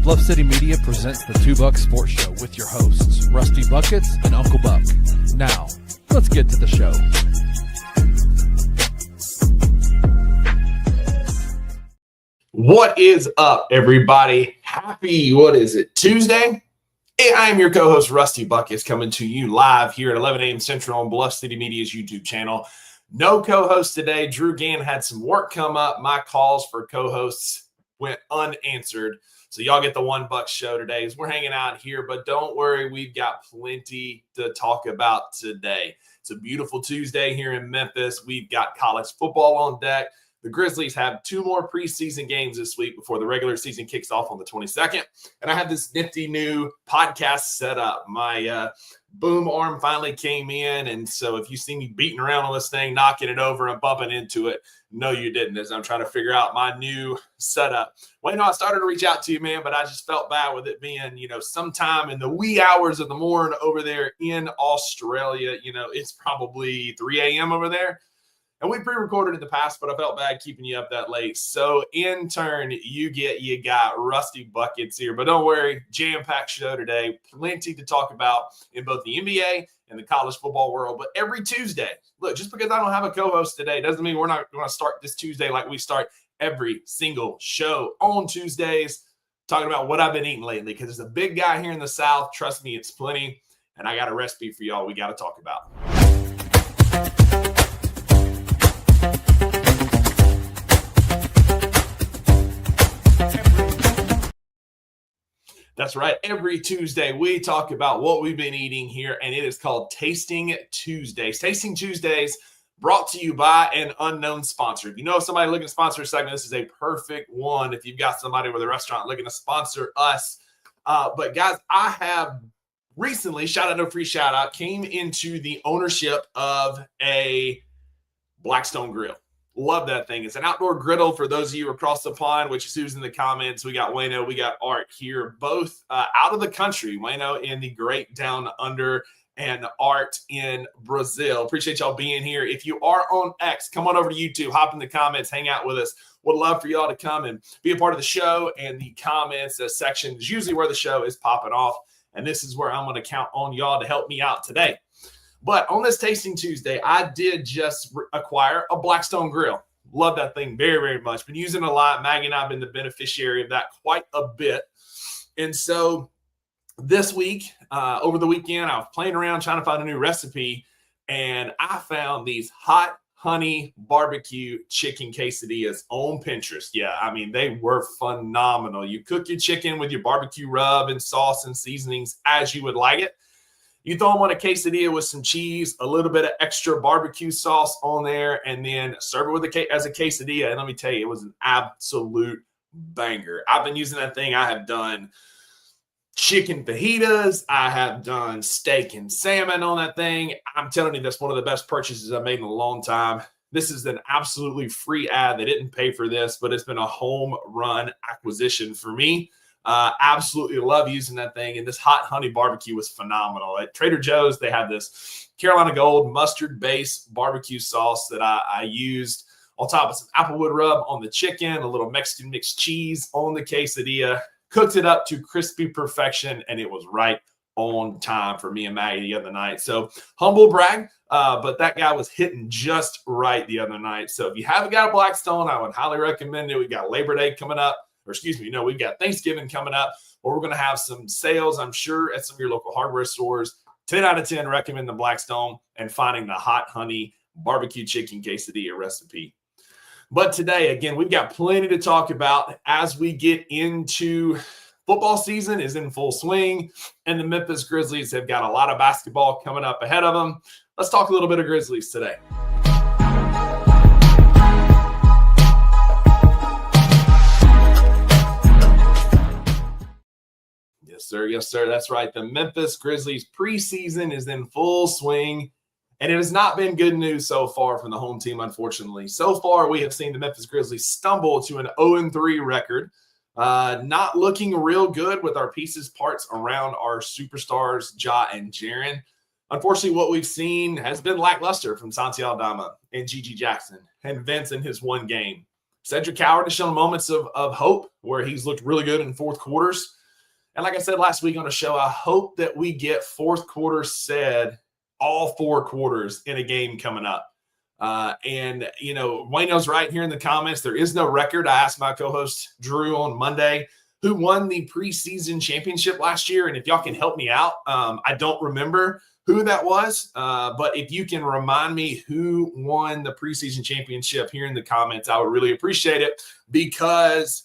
Bluff City Media presents the Two Buck Sports Show with your hosts, Rusty Buckets and Uncle Buck. Now, let's get to the show. What is up, everybody? Happy, Tuesday? I am your co-host, Rusty Buckets, coming to you live here at 11 a.m. Central on Bluff City Media's YouTube channel. No co-host today. Drew Gann had some work come up. My calls for co-hosts went unanswered. So y'all get the $1 show today as we're hanging out here. But don't worry, we've got plenty to talk about today. It's a beautiful Tuesday here in Memphis. We've got college football on deck. The Grizzlies have 2 more preseason games this week before the regular season kicks off on the 22nd. And I have this nifty new podcast set up. My boom arm finally came in. And so if you see me beating around on this thing, knocking it over and bumping into it, no, you didn't, as I'm trying to figure out my new setup. Well, I started to reach out to you, man, but I just felt bad with it being, sometime in the wee hours of the morning over there in Australia. It's probably 3 a.m. over there. And we pre-recorded in the past, but I felt bad keeping you up that late. So in turn, you got Rusty Buckets here. But don't worry, jam-packed show today. Plenty to talk about in both the NBA and the college football world. But every Tuesday, look, just because I don't have a co-host today doesn't mean we're not going to start this Tuesday like we start every single show on Tuesdays, talking about what I've been eating lately. Because there's a big guy here in the South. Trust me, it's plenty. And I got a recipe for y'all we got to talk about. That's right. Every Tuesday, we talk about what we've been eating here, and it is called Tasting Tuesdays. Tasting Tuesdays brought to you by an unknown sponsor. If you know somebody looking to sponsor a segment, this is a perfect one if you've got somebody with a restaurant looking to sponsor us. But, guys, I have recently, shout out, no free shout out, came into the ownership of a Blackstone grill. Love that thing. It's an outdoor griddle for those of you across the pond, which is who's in the comments. We got Wayno, we got Art here, both out of the country. Wayno in the great down under and Art in Brazil. Appreciate y'all being here. If you are on X, come on over to YouTube, hop in the comments, hang out with us. Would love for y'all to come and be a part of the show. And the comments section is usually where the show is popping off. And this is where I'm going to count on y'all to help me out today. But on this Tasting Tuesday, I did just acquire a Blackstone grill. Love that thing very, very much. Been using it a lot. Maggie and I have been the beneficiary of that quite a bit. And so this week, over the weekend, I was playing around trying to find a new recipe, and I found these hot honey barbecue chicken quesadillas on Pinterest. Yeah, I mean, they were phenomenal. You cook your chicken with your barbecue rub and sauce and seasonings as you would like it. You throw them on a quesadilla with some cheese, a little bit of extra barbecue sauce on there, and then serve it with as a quesadilla. And let me tell you, it was an absolute banger. I've been using that thing. I have done chicken fajitas. I have done steak and salmon on that thing. I'm telling you, that's one of the best purchases I've made in a long time. This is an absolutely free ad. They didn't pay for this, but it's been a home run acquisition for me. Absolutely love using that thing. And this hot honey barbecue was phenomenal. At Trader Joe's, they have this Carolina Gold mustard-based barbecue sauce that I used on top of some applewood rub on the chicken, a little Mexican mixed cheese on the quesadilla, cooked it up to crispy perfection, and it was right on time for me and Maggie the other night. So humble brag, but that guy was hitting just right the other night. So if you haven't got a Blackstone, I would highly recommend it. We got Labor Day coming up. We've got Thanksgiving coming up, where we're going to have some sales, I'm sure, at some of your local hardware stores. 10 out of 10 recommend the Blackstone and finding the hot honey barbecue chicken quesadilla recipe. But today, again, we've got plenty to talk about as we get into football season is in full swing, and the Memphis Grizzlies have got a lot of basketball coming up ahead of them. Let's talk a little bit of Grizzlies today. Yes, sir. That's right. The Memphis Grizzlies preseason is in full swing, and it has not been good news so far from the home team, unfortunately. So far, we have seen the Memphis Grizzlies stumble to an 0-3 record, not looking real good with our pieces, parts around our superstars, Ja and Jaren. Unfortunately, what we've seen has been lackluster from Santi Aldama and Gigi Jackson and Vince in his one game. Cedric Howard has shown moments of hope where he's looked really good in fourth quarters. And like I said last week on the show, I hope that we get fourth quarter said all 4 quarters in a game coming up. And, you know, Wayno's right here in the comments. There is no record. I asked my co-host Drew on Monday who won the preseason championship last year. And if y'all can help me out, I don't remember who that was. But if you can remind me who won the preseason championship here in the comments, I would really appreciate it, because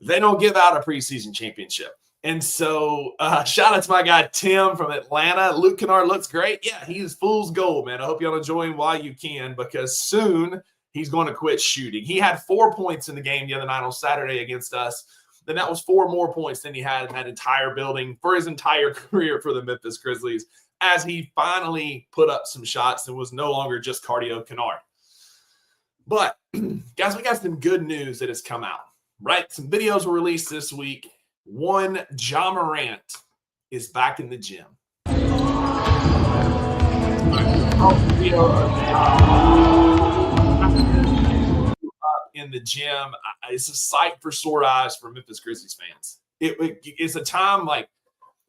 they don't give out a preseason championship. And so shout out to my guy, Tim from Atlanta. Luke Kennard looks great. Yeah, he's fool's gold, man. I hope y'all enjoy him while you can, because soon he's going to quit shooting. He had 4 points in the game the other night on Saturday against us. Then that was 4 more points than he had in that entire building for his entire career for the Memphis Grizzlies, as he finally put up some shots and was no longer just cardio Kennard. But, guys, we got some good news that has come out, right? Some videos were released this week. One, Ja Morant is back in the gym. In the gym. It's a sight for sore eyes for Memphis Grizzlies fans. It's a time like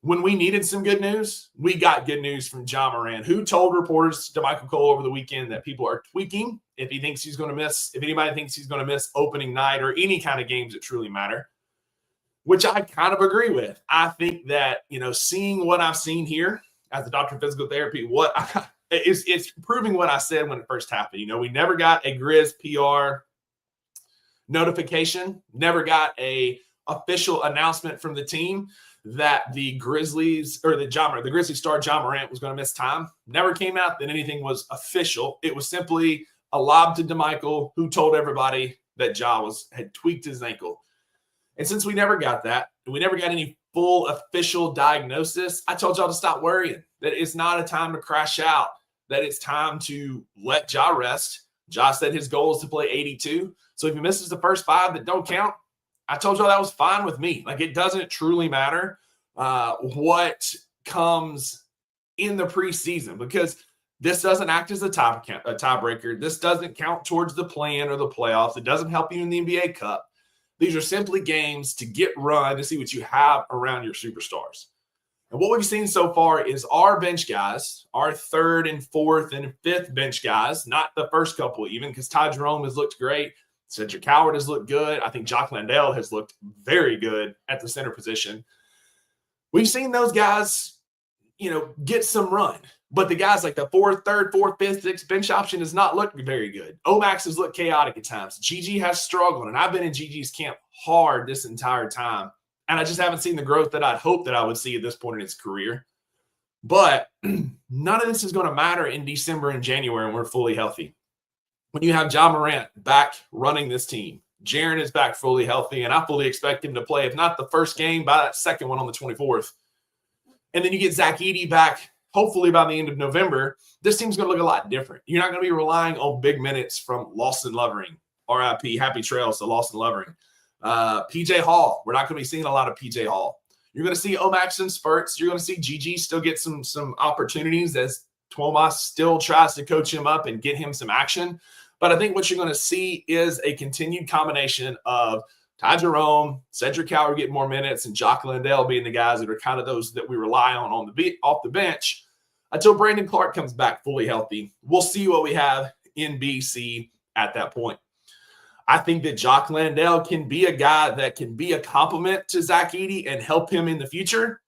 when we needed some good news, we got good news from Ja Morant, who told reporters to Michael Cole over the weekend that people are tweaking if he thinks he's going to miss, if anybody thinks he's going to miss opening night or any kind of games that truly matter, which I kind of agree with. I think that, you know, seeing what I've seen here as a doctor of physical therapy, it's proving what I said when it first happened. You know, we never got a Grizz PR notification, never got a official announcement from the team that the Grizzlies or the Grizzlies star Ja Morant was going to miss time. Never came out that anything was official. It was simply a lob to DeMichael, who told everybody that Ja had tweaked his ankle. And since we never got that, we never got any full official diagnosis, I told y'all to stop worrying, that it's not a time to crash out, that it's time to let Ja rest. Ja said his goal is to play 82. So if he misses the first 5 that don't count, I told y'all that was fine with me. Like, it doesn't truly matter what comes in the preseason, because this doesn't act as a tiebreaker. This doesn't count towards the play-in or the playoffs. It doesn't help you in the NBA Cup. These are simply games to get run, to see what you have around your superstars. And what we've seen so far is our bench guys, our 3rd and 4th and 5th bench guys, not the first couple even, because Ty Jerome has looked great. Cedric Howard has looked good. I think Jock Landale has looked very good at the center position. We've seen those guys, you know, get some run. But the guys like the 4th, 3rd, 4th, 5th, 6th bench option has not looked very good. Omax has looked chaotic at times. GG has struggled, and I've been in GG's camp hard this entire time. And I just haven't seen the growth that I'd hoped that I would see at this point in his career. But none of this is going to matter in December and January when we're fully healthy. When you have Ja Morant back running this team, Jaren is back fully healthy, and I fully expect him to play, if not the first game, by that second one on the 24th. And then you get Zach Edey back, hopefully by the end of November. This team's going to look a lot different. You're not going to be relying on big minutes from Lawson Lovering, RIP, happy trails to Lawson Lovering. PJ Hall, we're not going to be seeing a lot of PJ Hall. You're going to see Omax in spurts. You're going to see GG still get some opportunities as Tuomas still tries to coach him up and get him some action. But I think what you're going to see is a continued combination of Ty Jerome, Cedric Howard getting more minutes, and Jock Landale being the guys that are kind of those that we rely on off the bench until Brandon Clark comes back fully healthy. We'll see what we have in BC at that point. I think that Jock Landale can be a guy that can be a compliment to Zach Edey and help him in the future.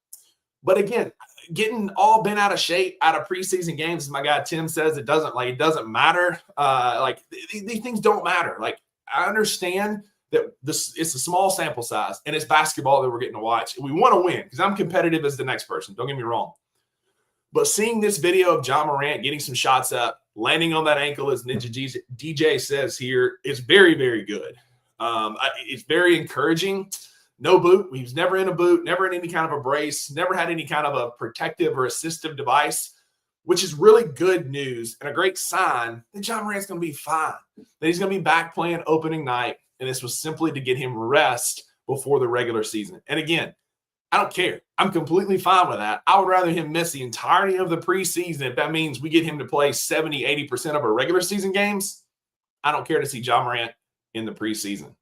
But again, getting all bent out of shape out of preseason games, as my guy Tim says, it doesn't matter. These things don't matter. Like, I understand that it's a small sample size and it's basketball that we're getting to watch. We want to win because I'm competitive as the next person. Don't get me wrong. But seeing this video of Ja Morant getting some shots up, landing on that ankle, as Ninja DJ says here, is very, very good. It's very encouraging. No boot. He was never in a boot, never in any kind of a brace, never had any kind of a protective or assistive device, which is really good news and a great sign that Ja Morant's going to be fine, that he's going to be back playing opening night, and this was simply to get him rest before the regular season. And again, I don't care. I'm completely fine with that. I would rather him miss the entirety of the preseason if that means we get him to play 70, 80% of our regular season games. I don't care to see Ja Morant in the preseason.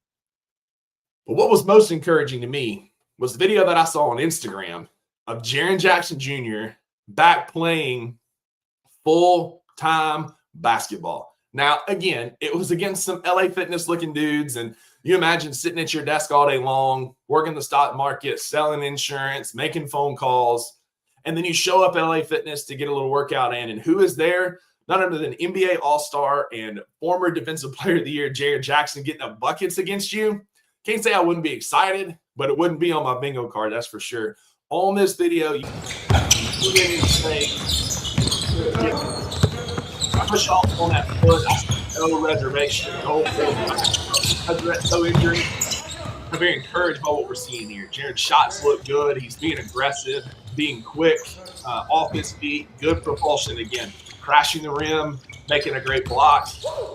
But what was most encouraging to me was the video that I saw on Instagram of Jaren Jackson Jr. back playing full-time basketball. Now, again, it was against some LA Fitness looking dudes, and you imagine sitting at your desk all day long, working the stock market, selling insurance, making phone calls, and then you show up at LA Fitness to get a little workout in, and who is there? None other than NBA All-Star and former Defensive Player of the Year, Jaren Jackson, getting up buckets against you. Can't say I wouldn't be excited, but it wouldn't be on my bingo card, that's for sure. On this video, you didn't say, I push off on that foot. No reservation. No injury. I'm very encouraged by what we're seeing here. Jaren's shots look good. He's being aggressive, being quick, off his feet, good propulsion again. Crashing the rim, making a great block,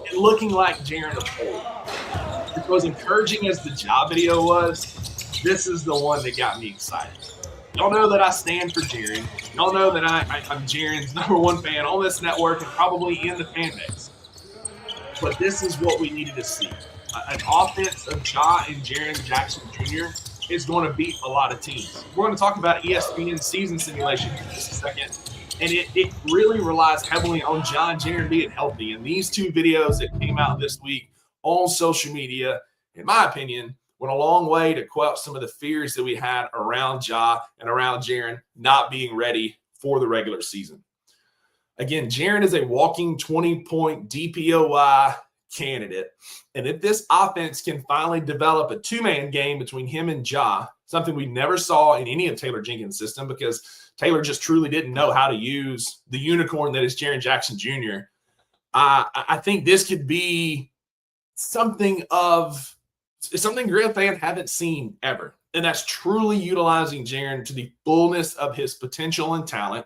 and looking like Jaren of old. It was encouraging as the job video was. This is the one that got me excited. Y'all know that I stand for Jaren. Y'all know that I'm Jaren's #1 fan on this network and probably in the fan base. But this is what we needed to see. An offense of Ja and Jaren Jackson Jr. is going to beat a lot of teams. We're going to talk about ESPN season simulation in just a second. And it really relies heavily on Ja and Jaren being healthy. And these two videos that came out this week on social media, in my opinion, went a long way to quell some of the fears that we had around Ja and around Jaren not being ready for the regular season. Again, Jaren is a walking 20-point DPOY candidate. And if this offense can finally develop a two-man game between him and Ja, something we never saw in any of Taylor Jenkins' system because Taylor just truly didn't know how to use the unicorn that is Jaren Jackson Jr., I think this could be something Grid fans haven't seen ever. And that's truly utilizing Jaren to the fullness of his potential and talent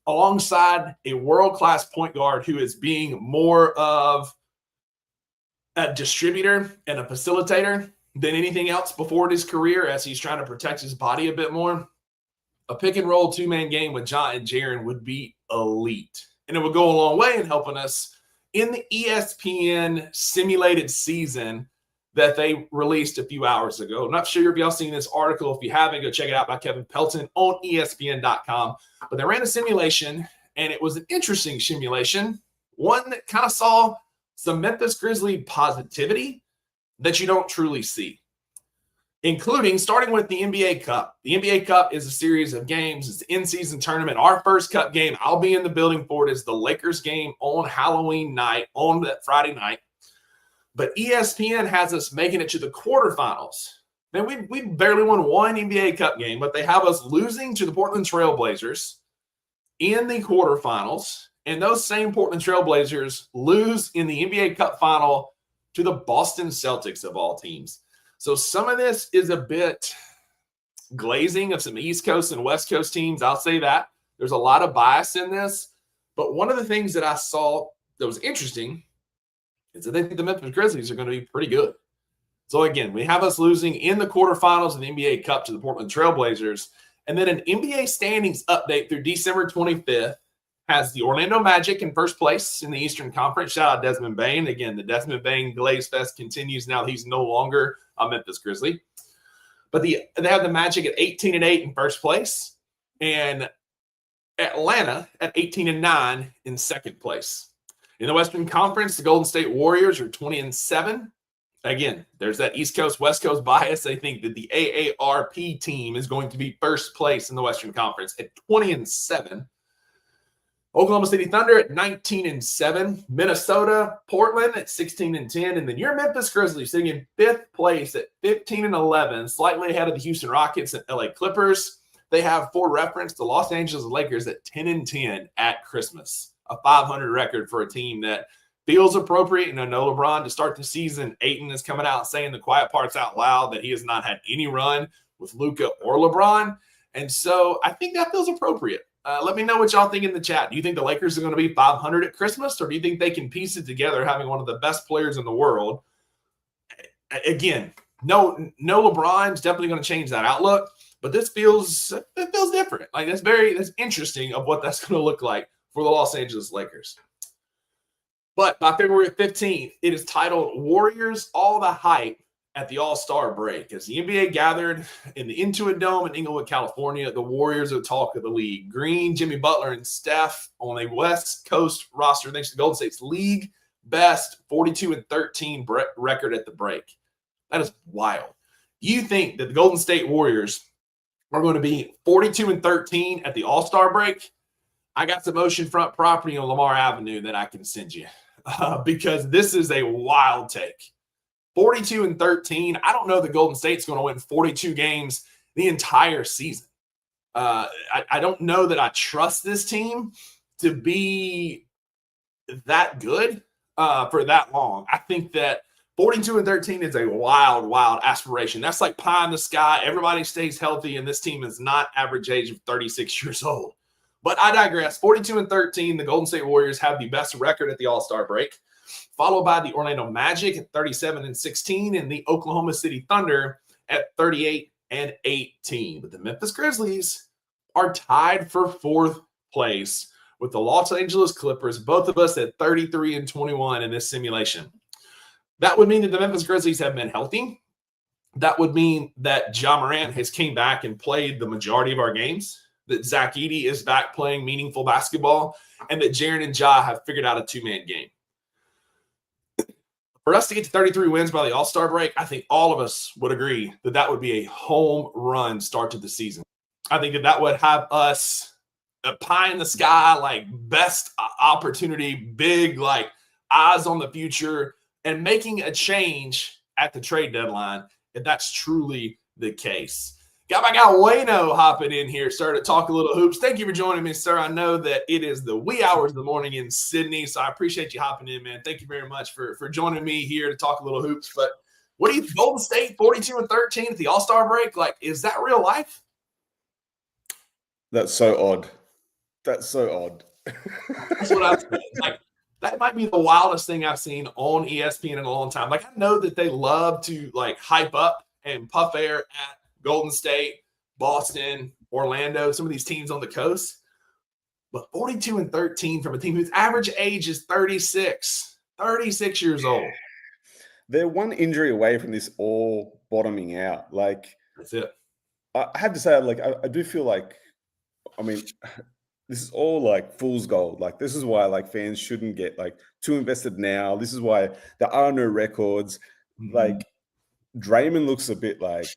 alongside a world-class point guard who is being more of a distributor and a facilitator than anything else before in his career as he's trying to protect his body a bit more. A pick-and-roll two-man game with Ja and Jaren would be elite. And it would go a long way in helping us in the ESPN simulated season that they released a few hours ago. I'm not sure if y'all seen this article. If you haven't, go check it out by Kevin Pelton on ESPN.com. But they ran a simulation, and it was an interesting simulation, one that kind of saw some Memphis Grizzlies positivity that you don't truly see, including starting with the NBA Cup. The NBA Cup is a series of games. It's the in-season tournament. Our first Cup game, I'll be in the building for it, is the Lakers game on Halloween night, on that Friday night. But ESPN has us making it to the quarterfinals. Man, we barely won one NBA Cup game, but they have us losing to the Portland Trail Blazers in the quarterfinals. And those same Portland Trail Blazers lose in the NBA Cup final to the Boston Celtics of all teams. So some of this is a bit glazing of some East Coast and West Coast teams. I'll say that. There's a lot of bias in this. But one of the things that I saw that was interesting is that I think the Memphis Grizzlies are going to be pretty good. So again, we have us losing in the quarterfinals of the NBA Cup to the Portland Trail Blazers. And then an NBA standings update through December 25th has the Orlando Magic in first place in the Eastern Conference. Shout out Desmond Bane. Again, the Desmond Bane Glaze Fest continues now that he's no longer a Memphis Grizzly. But they have the Magic at 18-8 in first place, and Atlanta at 18-9 in second place. In the Western Conference, the Golden State Warriors are 20-7. Again, there's that East Coast, West Coast bias. I think that the AARP team is going to be first place in the Western Conference at 20-7. Oklahoma City Thunder at 19-7. Minnesota, Portland at 16-10. And then your Memphis Grizzlies sitting in fifth place at 15-11, slightly ahead of the Houston Rockets and LA Clippers. They have, for reference, the Los Angeles Lakers at 10-10 at Christmas. A 500 record for a team that feels appropriate. No LeBron to start the season. Ayton is coming out saying the quiet parts out loud that he has not had any run with Luka or LeBron. And so I think that feels appropriate. Let me know what y'all think in the chat. Do you think the Lakers are going to be 500 at Christmas, or do you think they can piece it together having one of the best players in the world? Again, no LeBron's definitely going to change that outlook, but this feels different. Like that's interesting of what that's going to look like for the Los Angeles Lakers. But by February 15th, it is titled Warriors All the Hype at the All-Star break. As the NBA gathered in the Intuit Dome in Inglewood, California, the Warriors are the talk of the league. Green, Jimmy Butler, and Steph on a West Coast roster thanks to Golden State's league best 42-13 record at the break. That is wild. You think that the Golden State Warriors are going to be 42-13 at the All-Star break? I got some oceanfront property on Lamar Avenue that I can send you because this is a wild take. 42-13. I don't know that Golden State's going to win 42 games the entire season. I don't know that I trust this team to be that good for that long. I think that 42-13 is a wild, wild aspiration. That's like pie in the sky. Everybody stays healthy, and this team is not average age of 36 years old. But I digress. 42-13, the Golden State Warriors have the best record at the All-Star break, followed by the Orlando Magic at 37-16 and the Oklahoma City Thunder at 38-18. But the Memphis Grizzlies are tied for fourth place with the Los Angeles Clippers, both of us at 33-21 in this simulation. That would mean that the Memphis Grizzlies have been healthy. That would mean that Ja Morant has came back and played the majority of our games, that Zach Edey is back playing meaningful basketball, and that Jaren and Ja have figured out a two-man game. For us to get to 33 wins by the All-Star break, I think all of us would agree that that would be a home run start to the season. I think that that would have us a pie in the sky, like best opportunity, big, like eyes on the future, and making a change at the trade deadline if that's truly the case. Got my guy Wayno hopping in here, sir, to talk a little hoops. Thank you for joining me, sir. I know that it is the wee hours of the morning in Sydney, so I appreciate you hopping in, man. Thank you very much for joining me here to talk a little hoops. But what do you think? Golden State 42-13 at the All-Star break? Like, is that real life? That's so odd. That's so odd. That's what I'm saying. Like, that might be the wildest thing I've seen on ESPN in a long time. Like, I know that they love to, like, hype up and puff air at Golden State, Boston, Orlando, some of these teams on the coast. But 42-13 from a team whose average age is 36 years old. They're one injury away from this all bottoming out. Like, that's it. I have to say, like, I do feel like, I mean, this is all like fool's gold. Like, this is why like fans shouldn't get like too invested now. This is why there are no records. Mm-hmm. Like, Draymond looks a bit like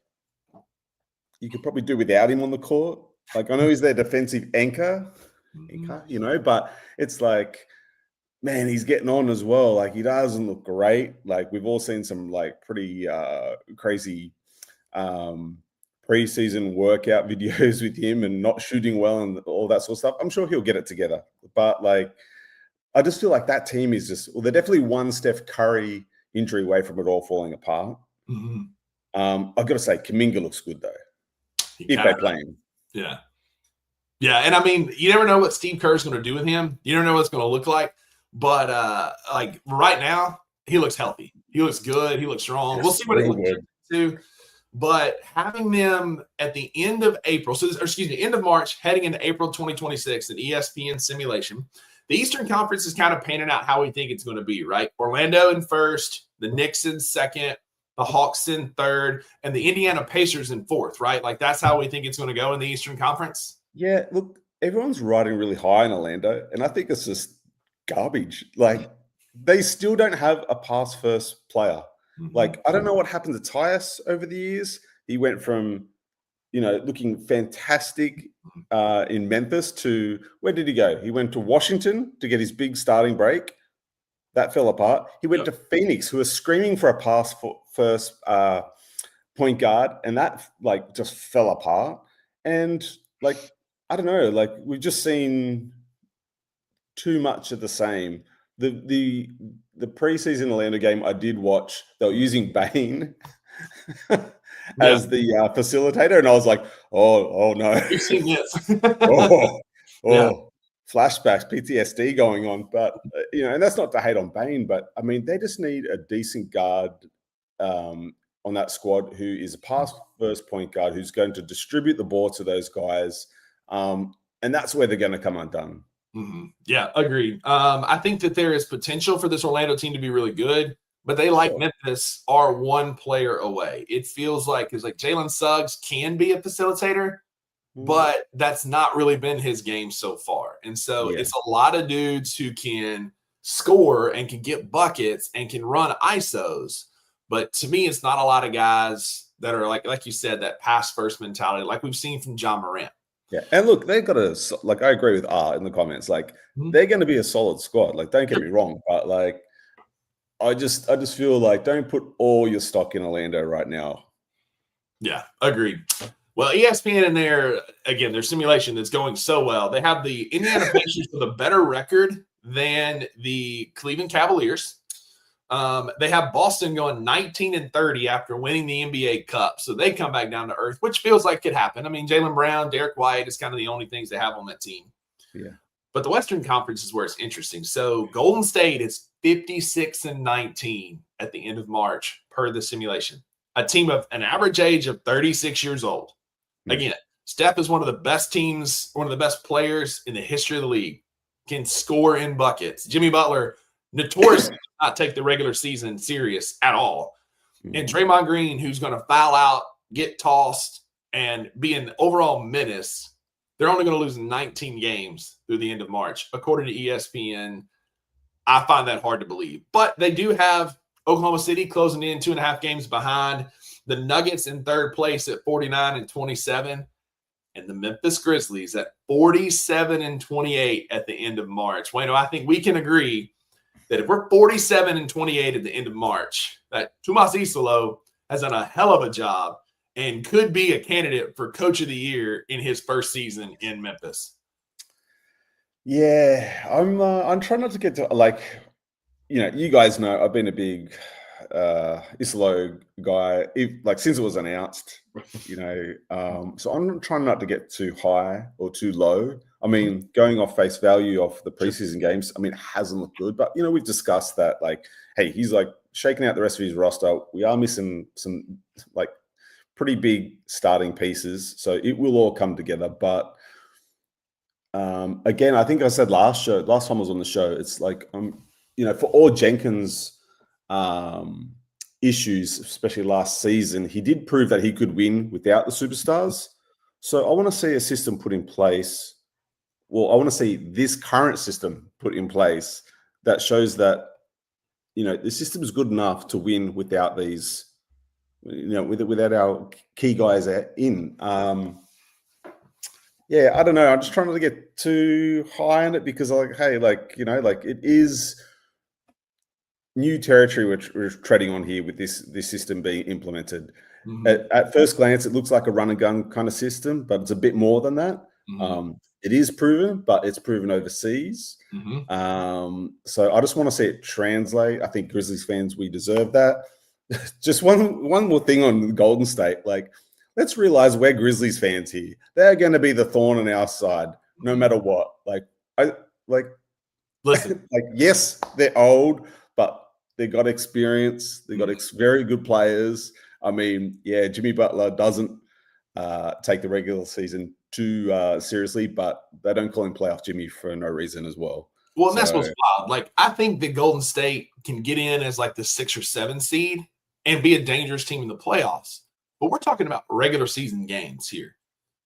you could probably do without him on the court. Like, I know he's their defensive anchor, you know, but it's like, man, he's getting on as well. Like, he doesn't look great. Like, we've all seen some like pretty crazy preseason workout videos with him and not shooting well and all that sort of stuff. I'm sure he'll get it together. But like, I just feel like that team is just, well, they're definitely one Steph Curry injury away from it all falling apart. Mm-hmm. I've got to say, Kuminga looks good though. If they play him. Yeah. Yeah. And I mean, you never know what Steve Kerr's going to do with him. You don't know what it's going to look like. But like right now, he looks healthy. He looks good. He looks strong. We'll see what it looks to. But having them at the end of April, end of March, heading into April 2026, an ESPN simulation, the Eastern Conference is kind of painting out how we think it's going to be, right? Orlando in first, the Knicks in second, the Hawks in third, and the Indiana Pacers in fourth, right? Like, that's how we think it's going to go in the Eastern Conference. Yeah, look, everyone's riding really high in Orlando, and I think it's just garbage. Like, they still don't have a pass-first player. Mm-hmm. Like, I don't know what happened to Tyus over the years. He went from, you know, looking fantastic in Memphis to, where did he go? He went to Washington to get his big starting break. That fell apart. He went to Phoenix, who was screaming for a pass-first point guard, and that, like, just fell apart. And, like, I don't know, like, we've just seen too much of the same. The preseason Orlando game I did watch, they were using Bane as the facilitator, and I was like, oh no. You've seen this. Flashbacks, PTSD going on. But, you know, and that's not to hate on Bane, but, I mean, they just need a decent guard on that squad who is a pass-first point guard who's going to distribute the ball to those guys, and that's where they're going to come undone. Mm-hmm. Yeah, agreed. I think that there is potential for this Orlando team to be really good. but they, like Sure. Memphis, are one player away. It feels like it's like Jalen Suggs can be a facilitator, but that's not really been his game so far. And so Yeah. it's a lot of dudes who can score and can get buckets and can run ISOs. But to me, it's not a lot of guys that are like you said, that pass first mentality, like we've seen from John Morant. Yeah, and look, they've got a like. I agree with Art in the comments. Like, they're going to be a solid squad. Like, don't get me wrong, but like, I just feel like don't put all your stock in Orlando right now. Yeah, agreed. Well, ESPN in their simulation that's going so well. They have the Indiana Pacers with a better record than the Cleveland Cavaliers. They have Boston going 19-30 after winning the NBA Cup. So they come back down to earth, which feels like could happen. I mean, Jaylen Brown, Derek White is kind of the only things they have on that team. Yeah. But the Western Conference is where it's interesting. So Golden State is 56-19 at the end of March per the simulation. A team of an average age of 36 years old. Again, Steph is one of the best teams, one of the best players in the history of the league, can score in buckets. Jimmy Butler notoriously does not take the regular season serious at all. And Draymond Green, who's going to foul out, get tossed, and be an overall menace, they're only going to lose 19 games through the end of March. According to ESPN, I find that hard to believe. But they do have Oklahoma City closing in 2.5 games behind. The Nuggets in third place at 49-27. And the Memphis Grizzlies at 47-28 at the end of March. Bueno, I think we can agree that if we're 47-28 at the end of March, that Tomas Isolo has done a hell of a job and could be a candidate for Coach of the Year in his first season in Memphis. Yeah, I'm trying not to get to like, you guys know I've been a big Isolo guy, like since it was announced, so I'm trying not to get too high or too low. I mean, going off face value of the preseason games, I mean, it hasn't looked good, but we've discussed that, like, hey, he's like shaking out the rest of his roster. We are missing some like pretty big starting pieces, so it will all come together. But again, I think I said last time I was on the show, it's like for all Jenkins issues, especially last season, he did prove that he could win without the superstars. So I want to see a system put in place. Well, I want to see this current system put in place that shows that the system is good enough to win without these, without our key guys in. Yeah, I don't know. I'm just trying not to get too high on it because, it is new territory we're treading on here with this system being implemented. At first glance, it looks like a run and gun kind of system, but it's a bit more than that. It is proven, but it's proven overseas. So I just want to see it translate. I think Grizzlies fans, we deserve that. Just one more thing on Golden State. Like, let's realize we're Grizzlies fans here. They're going to be the thorn on our side, no matter what. Listen, like, yes, they're old, but they got experience. They got very good players. I mean, yeah, Jimmy Butler doesn't take the regular season too seriously, but they don't call him playoff Jimmy for no reason as well. Well, and that's what's wild. Like, I think that Golden State can get in as like the 6 or 7 seed and be a dangerous team in the playoffs. But we're talking about regular season games here.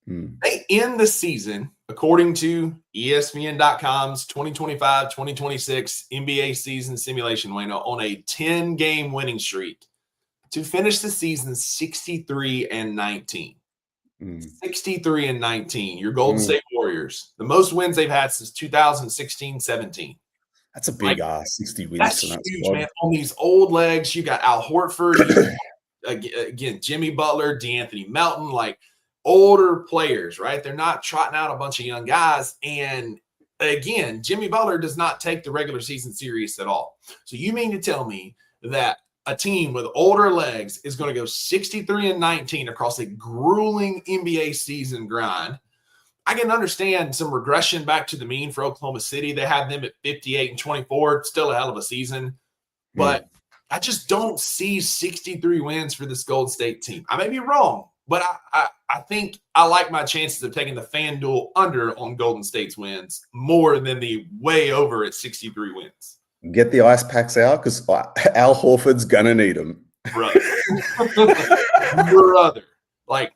They end the season, according to ESPN.com's 2025-2026 NBA season simulation, Wayno, on a 10-game winning streak to finish the season 63-19. 63-19. Your Golden State Warriors, the most wins they've had since 2016-17. That's a big 60 wins. That's huge, man. On these old legs, you got Al Horford, again, Jimmy Butler, DeAnthony Melton, like older players, right? They're not trotting out a bunch of young guys. And again, Jimmy Butler does not take the regular season serious at all. So you mean to tell me that a team with older legs is going to go 63-19 across a grueling NBA season grind? I can understand some regression back to the mean for Oklahoma City. They have them at 58-24, still a hell of a season. But I just don't see 63 wins for this Golden State team. I may be wrong, but I think I like my chances of taking the FanDuel under on Golden State's wins more than the way over at 63 wins. get the ice packs out because Al Horford's gonna need them. Brother. Brother. Like,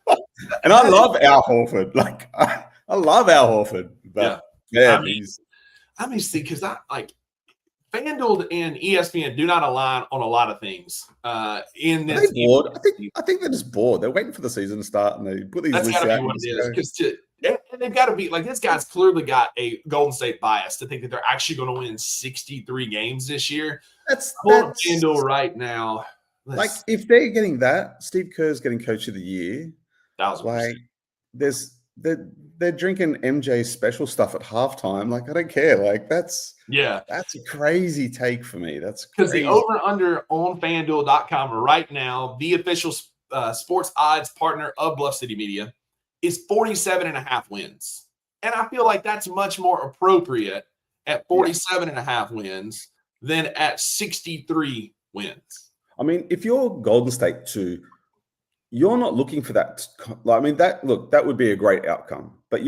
and I love Al Horford. Like, I love Al Horford. But yeah, see, because FanDuel and ESPN do not align on a lot of things. In this, are they bored? I think they're just bored. They're waiting for the season to start, and they put these lists out. That's gotta be what it is. And they've got to be like, this guy's clearly got a Golden State bias to think that they're actually going to win 63 games this year. That's FanDuel right now. Like, if they're getting that, Steve Kerr's getting Coach of the Year. 1,000%. Like, they're drinking MJ special stuff at halftime. Like, I don't care. Like, that's a crazy take for me. That's because the over/under on FanDuel.com right now, the official sports odds partner of Bluff City Media, is 47.5 wins. And I feel like that's much more appropriate at 47.5 wins than at 63 wins. I mean, if you're Golden State too, you're not looking for that. I mean, that would be a great outcome, but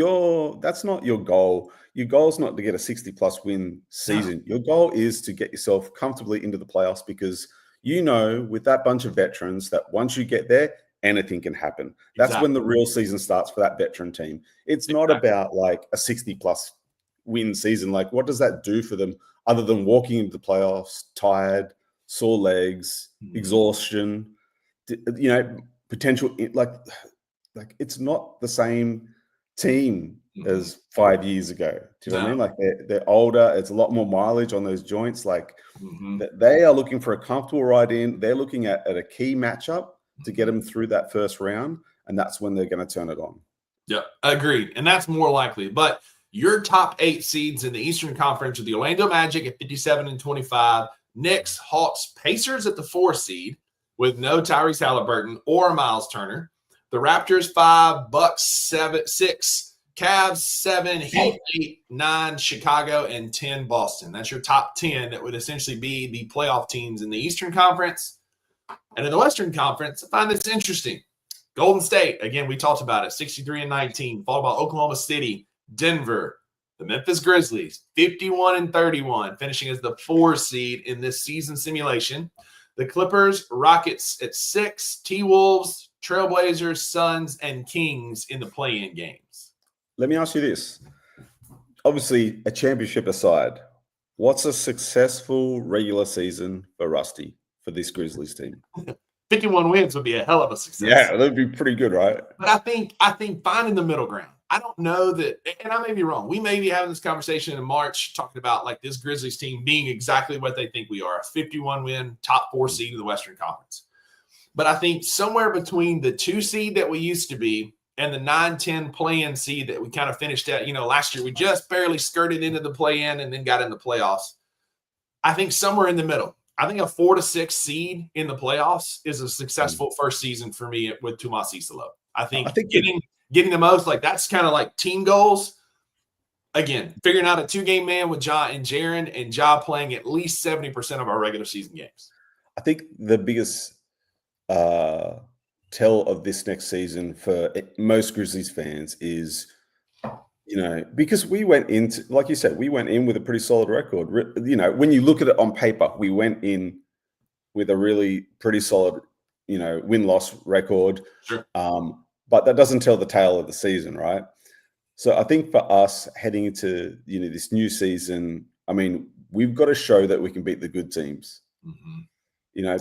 that's not your goal. Your goal is not to get a 60-plus win season. No. Your goal is to get yourself comfortably into the playoffs because with that bunch of veterans that once you get there, anything can happen. That's when the real season starts for that veteran team. It's not about like a 60-plus win season. Like, what does that do for them other than walking into the playoffs tired, sore legs, exhaustion, potential, like it's not the same team as 5 years ago. Do you know what I mean? Like, they're older. It's a lot more mileage on those joints. Like, they are looking for a comfortable ride in. They're looking at a key matchup to get them through that first round, and that's when they're going to turn it on. Yeah, agreed. And that's more likely. But your top 8 seeds in the Eastern Conference are the Orlando Magic at 57-25, Knicks, Hawks, Pacers at the 4 seed with no Tyrese Halliburton or Miles Turner. The Raptors 5, Bucks 6, Cavs 7, Heat 8, 9, Chicago, and 10, Boston. That's your top 10 that would essentially be the playoff teams in the Eastern Conference. And in the Western Conference, I find this interesting. Golden State, again, we talked about it, 63-19, followed by Oklahoma City, Denver, the Memphis Grizzlies, 51-31, finishing as the 4 seed in this season simulation. The Clippers, Rockets at 6, T-Wolves, Trailblazers, Suns, and Kings in the play-in games. Let me ask you this. Obviously, a championship aside, what's a successful regular season for Rusty, for this Grizzlies team? 51 wins would be a hell of a success. Yeah, that'd be pretty good, right? But I think finding the middle ground. I don't know that, and I may be wrong. We may be having this conversation in March talking about like this Grizzlies team being exactly what they think we are, a 51-win top 4 seed of the Western Conference. But I think somewhere between the 2 seed that we used to be and the 9-10 play-in seed that we kind of finished at, last year, we just barely skirted into the play-in and then got in the playoffs. I think somewhere in the middle. I think a 4-6 seed in the playoffs is a successful first season for me with Tomas Isolo. I think getting the most, like that's kind of like team goals. Again, figuring out a 2-game man with Ja and Jaren, and Ja playing at least 70% of our regular season games. I think the biggest tell of this next season for most Grizzlies fans is, because we went into, like you said, we went in with a pretty solid record. When you look at it on paper, we went in with a really pretty solid, win-loss record. Sure. But that doesn't tell the tale of the season, right? So I think for us heading into, this new season, I mean, we've got to show that we can beat the good teams,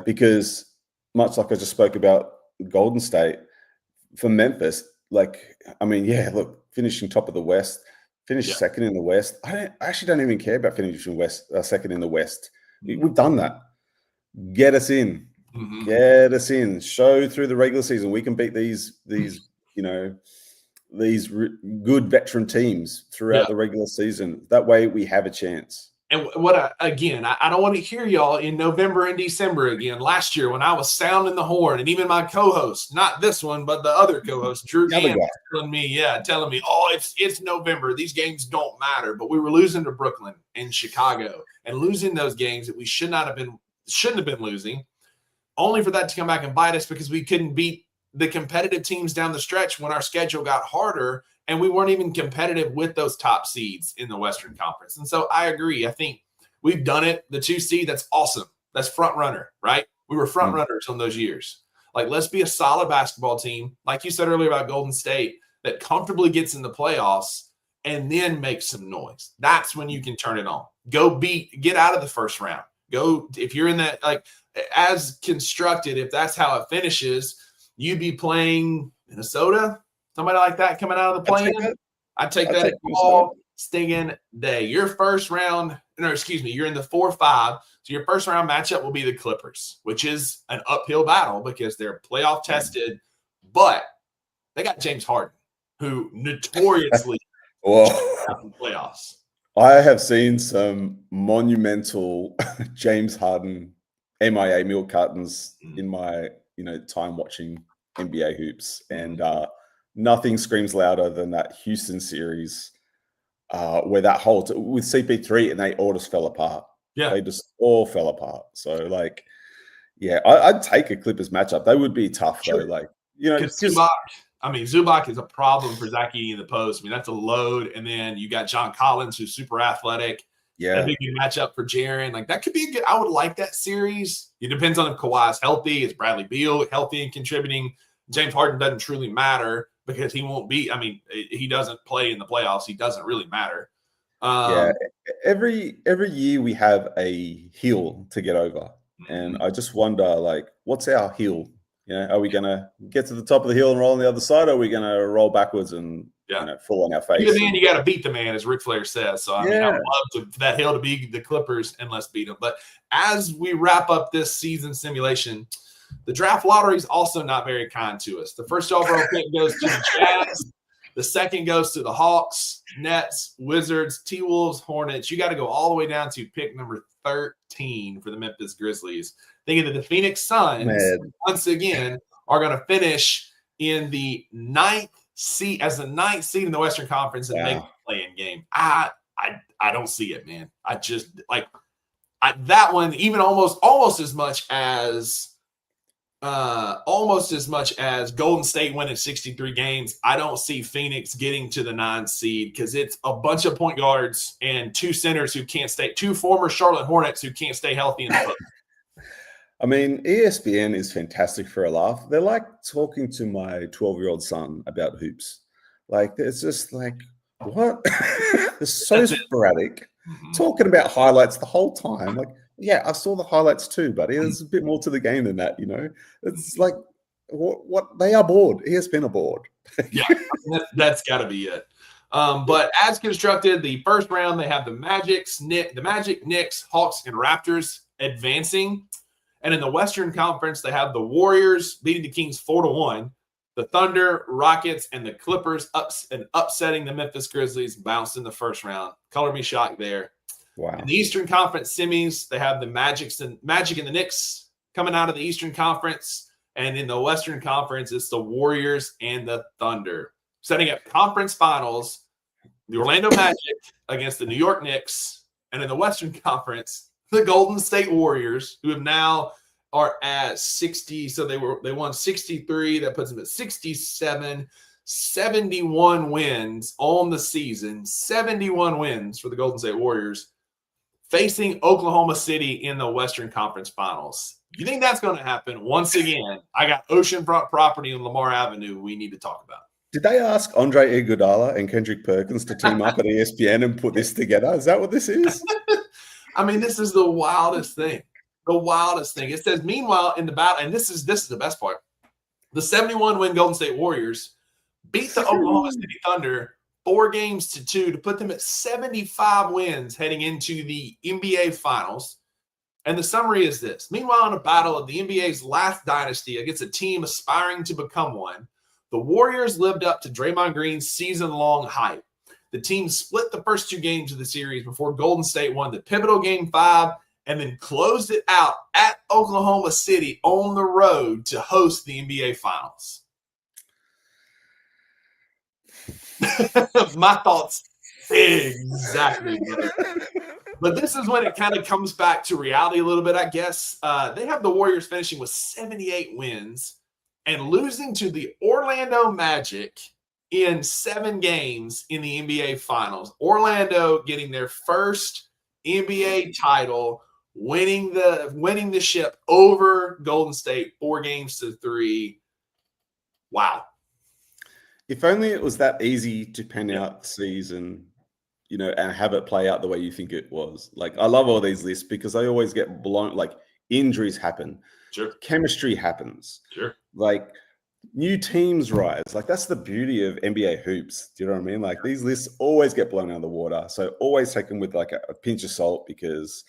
because much like I just spoke about Golden State, for Memphis, finishing top of the West, second in the West. I actually don't even care about finishing second in the West. We've done that. Get us in. Get us in. Show through the regular season we can beat these good veteran teams throughout the regular season. That way we have a chance. And I don't want to hear y'all in November and December again. Last year when I was sounding the horn, and even my co-host, not this one, but the other co-host, Drew Gann, telling me, oh, it's November. These games don't matter. But we were losing to Brooklyn and Chicago and losing those games that we shouldn't have been losing, only for that to come back and bite us because we couldn't beat the competitive teams down the stretch when our schedule got harder. And we weren't even competitive with those top seeds in the Western Conference. And so I agree. I think We've done it. The 2 seed, that's awesome. That's front runner, right? We were front runners on those years. Like, let's be a solid basketball team, like you said earlier about Golden State, that comfortably gets in the playoffs and then makes some noise. That's when you can turn it on. Get out of the first round. Go, if you're in that, like, as constructed, if that's how it finishes, you'd be playing Minnesota, somebody like that coming out of the play-in. I'd take that all stinging day. Your first round, you're in the 4-5. So your first round matchup will be the Clippers, which is an uphill battle because they're playoff tested, but they got James Harden, who notoriously out in playoffs. I have seen some monumental James Harden MIA meal cartons in my time watching NBA hoops, and nothing screams louder than that Houston series where that whole with CP3 and they all just fell apart. Yeah, they just all fell apart. So like, yeah, I'd take a Clippers matchup. They would be tough though. Like, Zubac is a problem for Zach Edey in the post. I mean, that's a load. And then you got John Collins, who's super athletic. Yeah. A big matchup for Jaren. Like, that could be a good – I would like that series. It depends on if Kawhi's healthy. Is Bradley Beal healthy and contributing? James Harden doesn't truly matter because he won't be – I mean, he doesn't play in the playoffs. He doesn't really matter. Every year we have a hill to get over. And I just wonder, like, what's our hill? Are we going to get to the top of the hill and roll on the other side, or are we going to roll backwards and fall on our face? You're the man, you got to beat the man, as Ric Flair says. So, I mean, I would love for that hill to be the Clippers and let's beat them. But as we wrap up this season simulation, the draft lottery is also not very kind to us. The first overall pick goes to the Jazz. The second goes to the Hawks, Nets, Wizards, T-Wolves, Hornets. You got to go all the way down to pick number 13 for the Memphis Grizzlies. Thinking that the Phoenix Suns, once again, are going to finish in the 9th seed as the 9th seed in the Western Conference and make the play-in game. I don't see it, man. I just like that one, even almost as much as Golden State winning 63 games. I don't see Phoenix getting to the 9th seed because it's a bunch of point guards and 2 centers who can't stay, 2 former Charlotte Hornets who can't stay healthy in the post. I mean, ESPN is fantastic for a laugh. They're like talking to my 12-year-old son about hoops. Like, it's just like, what? They're so sporadic, talking about highlights the whole time. Like, yeah, I saw the highlights too, buddy. There's a bit more to the game than that, It's like, what they are bored. ESPN are bored. Yeah, that's got to be it. But as constructed, the first round, they have the Magic, Knicks, Hawks, and Raptors advancing. And in the Western Conference, they have the Warriors beating the Kings 4-1, the Thunder, Rockets, and the Clippers upsetting the Memphis Grizzlies, bounced in the first round. Color me shocked there. Wow. In the Eastern Conference semis, they have the Magic and the Knicks coming out of the Eastern Conference. And in the Western Conference, it's the Warriors and the Thunder. Setting up conference finals, the Orlando Magic against the New York Knicks. And in the Western Conference, the Golden State Warriors, who have now are at 60. So they won 63. That puts them at 67, 71 wins on the season. 71 wins for the Golden State Warriors facing Oklahoma City in the Western Conference Finals. You think that's going to happen? Once again, I got oceanfront property on Lamar Avenue we need to talk about. Did they ask Andre Iguodala and Kendrick Perkins to team up at ESPN and put this together? Is that what this is? I mean, this is the wildest thing. The wildest thing. It says, meanwhile, in the battle, and this is the best part, the 71-win Golden State Warriors beat the Oklahoma City Thunder 4-2 to put them at 75 wins heading into the NBA Finals. And the summary is this. Meanwhile, in a battle of the NBA's last dynasty against a team aspiring to become one, the Warriors lived up to Draymond Green's season-long hype. The team split the first 2 games of the series before Golden State won the pivotal Game 5 and then closed it out at Oklahoma City on the road to host the NBA Finals. My thoughts exactly. But this is when it kind of comes back to reality a little bit, I guess. They have the Warriors finishing with 78 wins and losing to the Orlando Magic in 7 games in the NBA Finals. Orlando getting their first NBA title, winning the ship over Golden State 4-3. Wow. If only it was that easy to pen out the season, and have it play out the way you think it was. Like, I love all these lists because they always get blown. Like, injuries happen. Sure. Chemistry happens. Sure. Like, new teams rise. Like, that's the beauty of NBA hoops. Do you know what I mean? Like, these lists always get blown out of the water. So always take them with like a pinch of salt because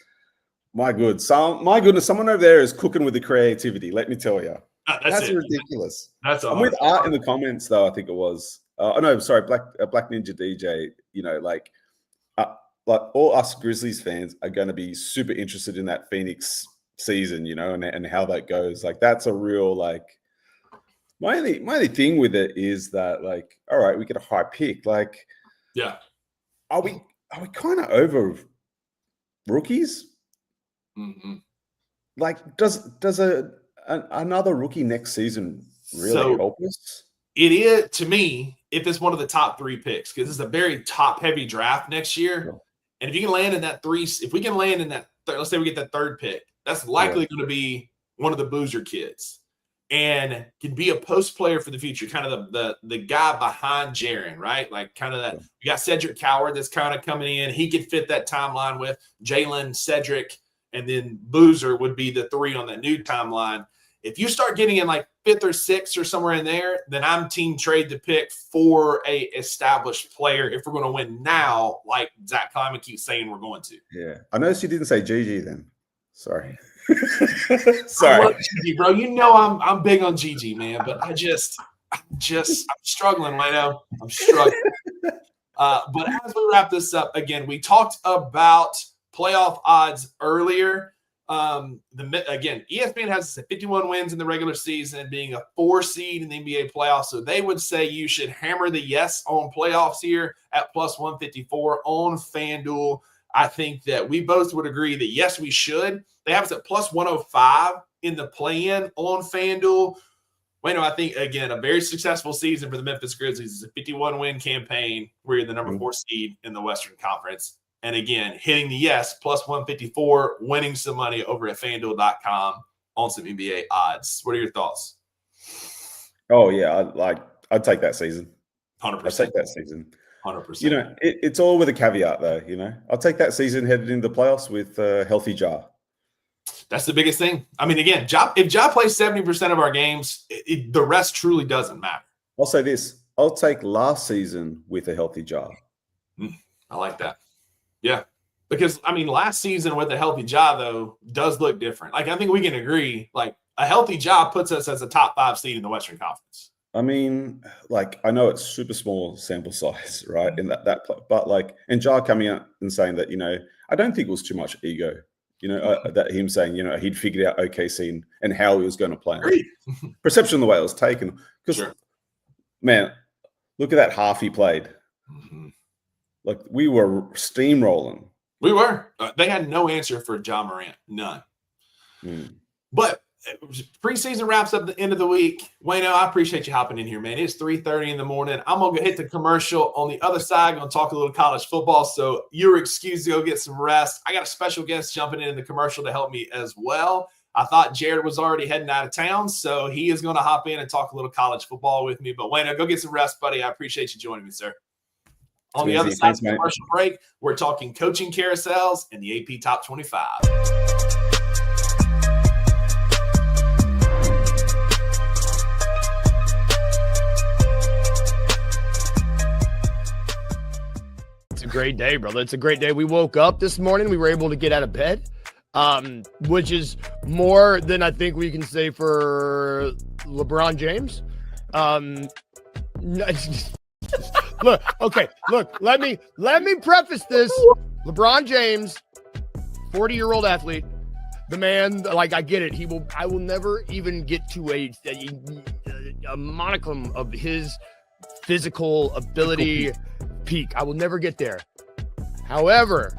my goodness, someone over there is cooking with the creativity. Let me tell you. That's ridiculous. That's I'm with Art in the comments, though. I think it was. Black Ninja DJ. Like all us Grizzlies fans are going to be super interested in that Phoenix season, and how that goes. Like, that's a real like. My only thing with it is that, like, all right, we get a high pick. Like, yeah, are we kind of over rookies? Mm-hmm. Like, does another rookie next season really help us? It is, to me, if it's one of the top 3 picks, because it's a very top-heavy draft next year. Yeah. And if you can land in that 3, if we can land in that, let's say we get that 3rd pick, that's likely going to be one of the Boozer kids and can be a post player for the future, kind of the guy behind Jaren, right? Like, kind of that. You got Cedric Coward that's kind of coming in. He could fit that timeline with Jalen, Cedric, and then Boozer would be the 3 on that new timeline. If you start getting in like 5th or 6th or somewhere in there, then I'm team trade the pick for a established player if we're going to win now, like Zach Kleiman keeps saying we're going to. Yeah. I noticed you didn't say Gigi then. Sorry. Sorry. I love Gigi, bro. I'm big on Gigi, man, but I'm struggling, Leno. I'm struggling. But as we wrap this up, again, we talked about playoff odds earlier. Again, ESPN has 51 wins in the regular season, being a 4 seed in the NBA playoffs. So they would say you should hammer the yes on playoffs here at plus 154 on FanDuel. I think that we both would agree that yes, we should. They have us at plus 105 in the play-in on FanDuel. I think, again, a very successful season for the Memphis Grizzlies. It's a 51-win campaign. We're the number 4 seed in the Western Conference. And again, hitting the yes, plus 154, winning some money over at FanDuel.com on some NBA odds. What are your thoughts? Oh, yeah. I'd take that season. 100%. I'd take that season. 100%. It's all with a caveat, though, I'll take that season headed into the playoffs with a healthy Ja. That's the biggest thing. I mean, again, if Ja plays 70% of our games, the rest truly doesn't matter. I'll say this. I'll take last season with a healthy Ja. I like that. Yeah, because, I mean, last season with a healthy Ja, though, does look different. Like, I think we can agree, like, a healthy Ja puts us as a top 5 seed in the Western Conference. I mean, like, I know it's super small sample size, right, in that but, like, and Ja coming out and saying that, I don't think it was too much ego, that him saying, he'd figured out OKC and how he was going to play. Perception of the way it was taken. Because, man, look at that half he played. Mm-hmm. Like, we were steamrolling. We were. They had no answer for Ja Morant. None. But preseason wraps up the end of the week. Wayno, I appreciate you hopping in here, man. It's 3:30 in the morning. I'm going to hit the commercial. On the other side, I'm going to talk a little college football, so you're excused to go get some rest. I got a special guest jumping in the commercial to help me as well. I thought Jared was already heading out of town, so he is going to hop in and talk a little college football with me. But Wayno, go get some rest, buddy. I appreciate you joining me, sir. On the other side of the commercial break, we're talking coaching carousels and the AP Top 25. It's a great day, brother. It's a great day. We woke up this morning. We were able to get out of bed, which is more than I think we can say for LeBron James. Look, let me preface this. LeBron James, 40-year-old athlete, the man, like, I get it. I will never even get to a monicum of his physical ability peak. I will never get there. However,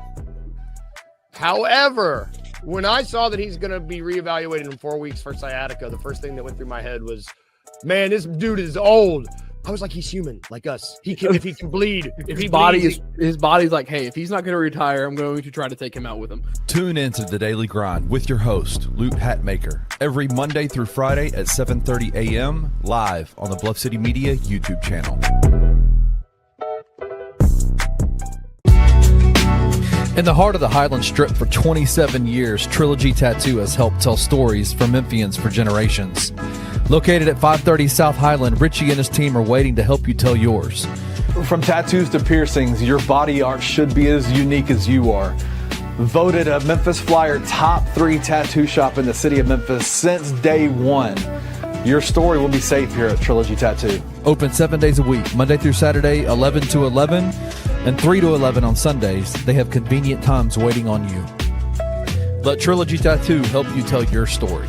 when I saw that he's going to be reevaluated in 4 weeks for sciatica, the first thing that went through my head was, man, this dude is old. I was like, he's human, like us. He can, if he can bleed, if His he body's bleeds, like, hey, if he's not going to retire, I'm going to try to take him out with him. Tune into The Daily Grind with your host, Luke Hatmaker, every Monday through Friday at 7:30 a.m. live on the Bluff City Media YouTube channel. In the heart of the Highland Strip for 27 years, Trilogy Tattoo has helped tell stories for Memphians for generations. Located at 530 South Highland, Richie and his team are waiting to help you tell yours. From tattoos to piercings, your body art should be as unique as you are. Voted a Memphis Flyer top 3 tattoo shop in the city of Memphis since day one. Your story will be safe here at Trilogy Tattoo. Open 7 days a week, Monday through Saturday, 11 to 11, and 3 to 11 on Sundays. They have convenient times waiting on you. Let Trilogy Tattoo help you tell your story.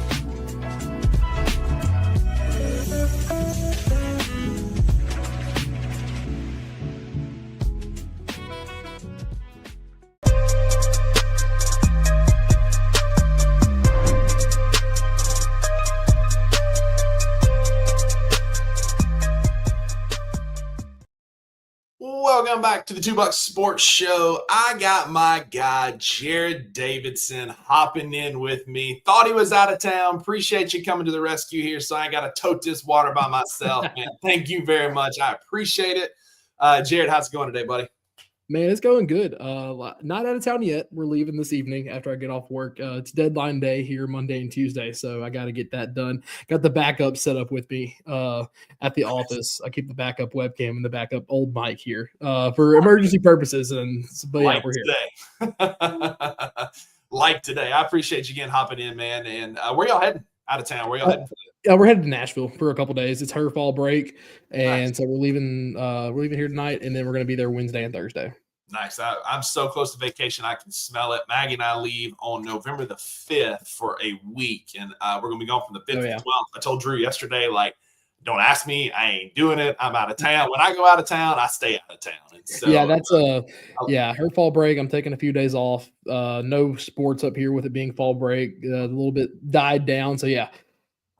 Welcome back to the $2 Sports Show. I got my guy, Jared Davidson, hopping in with me. Thought he was out of town. Appreciate you coming to the rescue here, so I got to tote this water by myself, man. Thank you very much. I appreciate it. Jared, how's it going today, buddy? Man, it's going good. Not out of town yet. We're leaving this evening after I get off work. It's deadline day here, Monday and Tuesday, so I got to get that done. Got the backup set up with me at the office. I keep the backup webcam and the backup old mic here for emergency purposes. But yeah, we're here. Like today. I appreciate you again hopping in, man. And where y'all heading out of town? Where y'all heading? Yeah, we're headed to Nashville for a couple days. It's her fall break, and nice. So we're leaving here tonight, and then we're going to be there Wednesday and Thursday. Nice. I'm so close to vacation. I can smell it. Maggie and I leave on November the 5th for a week, and we're going to be gone from the 5th to the 12th. I told Drew yesterday, like, don't ask me. I ain't doing it. I'm out of town. When I go out of town, I stay out of town. And so, yeah, that's her fall break. I'm taking a few days off. No sports up here with it being fall break. A little bit died down. So yeah,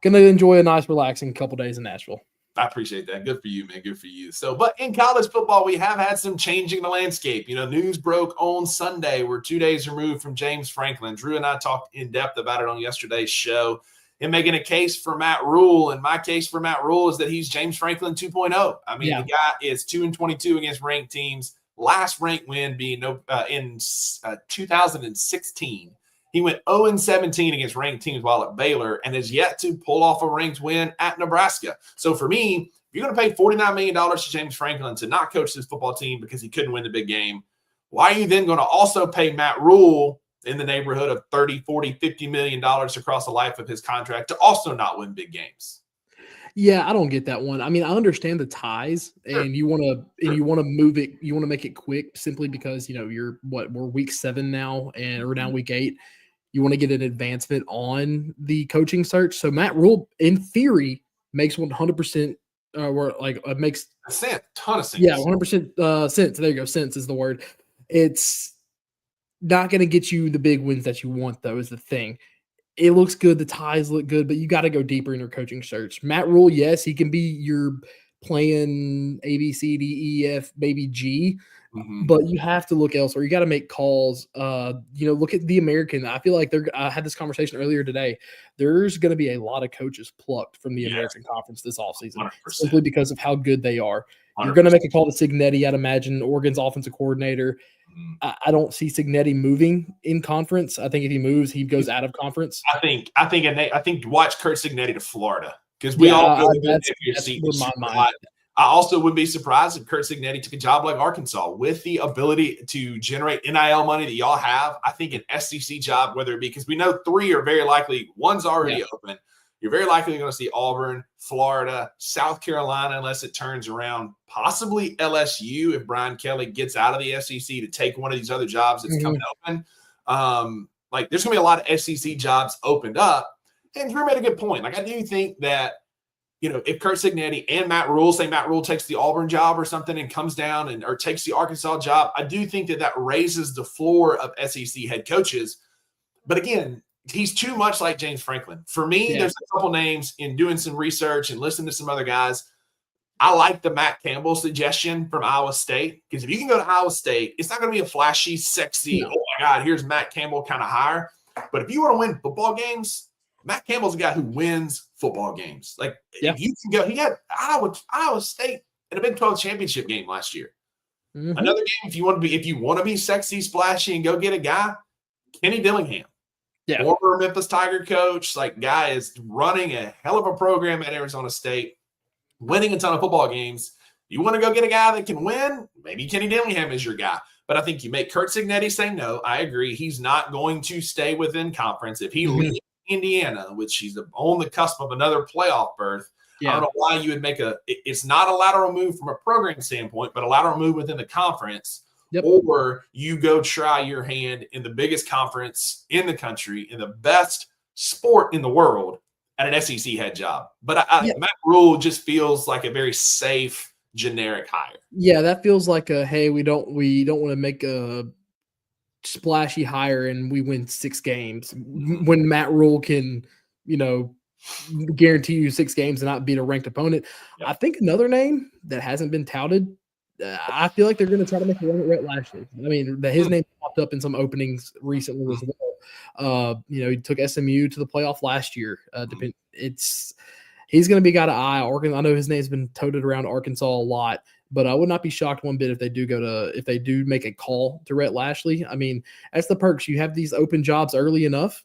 gonna enjoy a nice, relaxing couple days in Nashville. I appreciate that. Good for you, man. Good for you. So, but in college football, we have had some changing the landscape. You know, news broke on Sunday. We're 2 days removed from James Franklin. Drew and I talked in depth about it on yesterday's show and making a case for Matt Rule. And my case for Matt Rule is that he's James Franklin 2.0. I mean, The guy is 2-22 against ranked teams. Last ranked win being in 2016. He went 0-17 against ranked teams while at Baylor and has yet to pull off a ranked win at Nebraska. So for me, if you're going to pay $49 million to James Franklin to not coach this football team because he couldn't win the big game, why are you then going to also pay Matt Rule in the neighborhood of $30, $40, $50 million across the life of his contract to also not win big games? Yeah, I don't get that one. I mean, I understand the ties, and you want to move it. You want to make it quick simply because we're week 7 now, and we're now week 8. You want to get an advancement on the coaching search. So Matt Rule, in theory, makes 100%. Makes a cent, ton of sense. Yeah, 100% sense. There you go. Sense is the word. It's not going to get you the big wins that you want, though, is the thing. It looks good. The ties look good, but you got to go deeper in your coaching search. Matt Rule, yes, he can be your playing A, B, C, D, E, F, maybe G. But you have to look elsewhere. You got to make calls. Look at the American. I feel like I had this conversation earlier today. There's going to be a lot of coaches plucked from the American Conference this offseason 100%. Simply because of how good they are. 100%. You're going to make a call to Cignetti, I'd imagine, Oregon's offensive coordinator. I don't see Cignetti moving in conference. I think if he moves, he goes out of conference. I think watch Kurt Cignetti to Florida because we all know that's my mind. I also wouldn't be surprised if Kurt Cignetti took a job like Arkansas with the ability to generate NIL money that y'all have. I think an SEC job, whether it be because we know 3 are very likely. One's already open. You're very likely going to see Auburn, Florida, South Carolina, unless it turns around, possibly LSU if Brian Kelly gets out of the SEC to take one of these other jobs that's coming open. There's going to be a lot of SEC jobs opened up. And Drew made a good point. I do think that, if Kurt Cignetti and Matt Rule, say Matt Rule takes the Auburn job or something and comes down or takes the Arkansas job, I do think that raises the floor of SEC head coaches. But again, he's too much like James Franklin. For me, there's a couple names in doing some research and listening to some other guys. I like the Matt Campbell suggestion from Iowa State, because if you can go to Iowa State, it's not going to be a flashy, sexy, No. oh my God, here's Matt Campbell kind of hire. But if you want to win football games, Matt Campbell's a guy who wins football games. Like, Yeah. if you can go, he had Iowa State in a Big 12 championship game last year. Mhm. Another game, if you want to be sexy, splashy, and go get a guy, Kenny Dillingham. Yeah. Former Memphis Tiger coach, like, guy is running a hell of a program at Arizona State, winning a ton of football games. You want to go get a guy that can win? Maybe Kenny Dillingham is your guy. But I think you make Curt Cignetti say no. I agree. He's not going to stay within conference. If he leaves Indiana, which he's on the cusp of another playoff berth, I don't know why you would make it's not a lateral move from a program standpoint, but a lateral move within the conference. Yep. Or you go try your hand in the biggest conference in the country, in the best sport in the world, at an SEC head job. But Matt Rule just feels like a very safe, generic hire. Yeah, that feels like hey, we don't want to make a splashy hire and we win 6 games when Matt Rule can, guarantee you 6 games and not beat a ranked opponent. Yep. I think another name that hasn't been touted, I feel like they're going to try to make a run at Rhett Lashley. I mean, his name popped up in some openings recently as well. He took SMU to the playoff last year. He's going to be a guy to eye. I know his name's been toted around Arkansas a lot, but I would not be shocked one bit if they do make a call to Rhett Lashley. I mean, that's the perks. You have these open jobs early enough,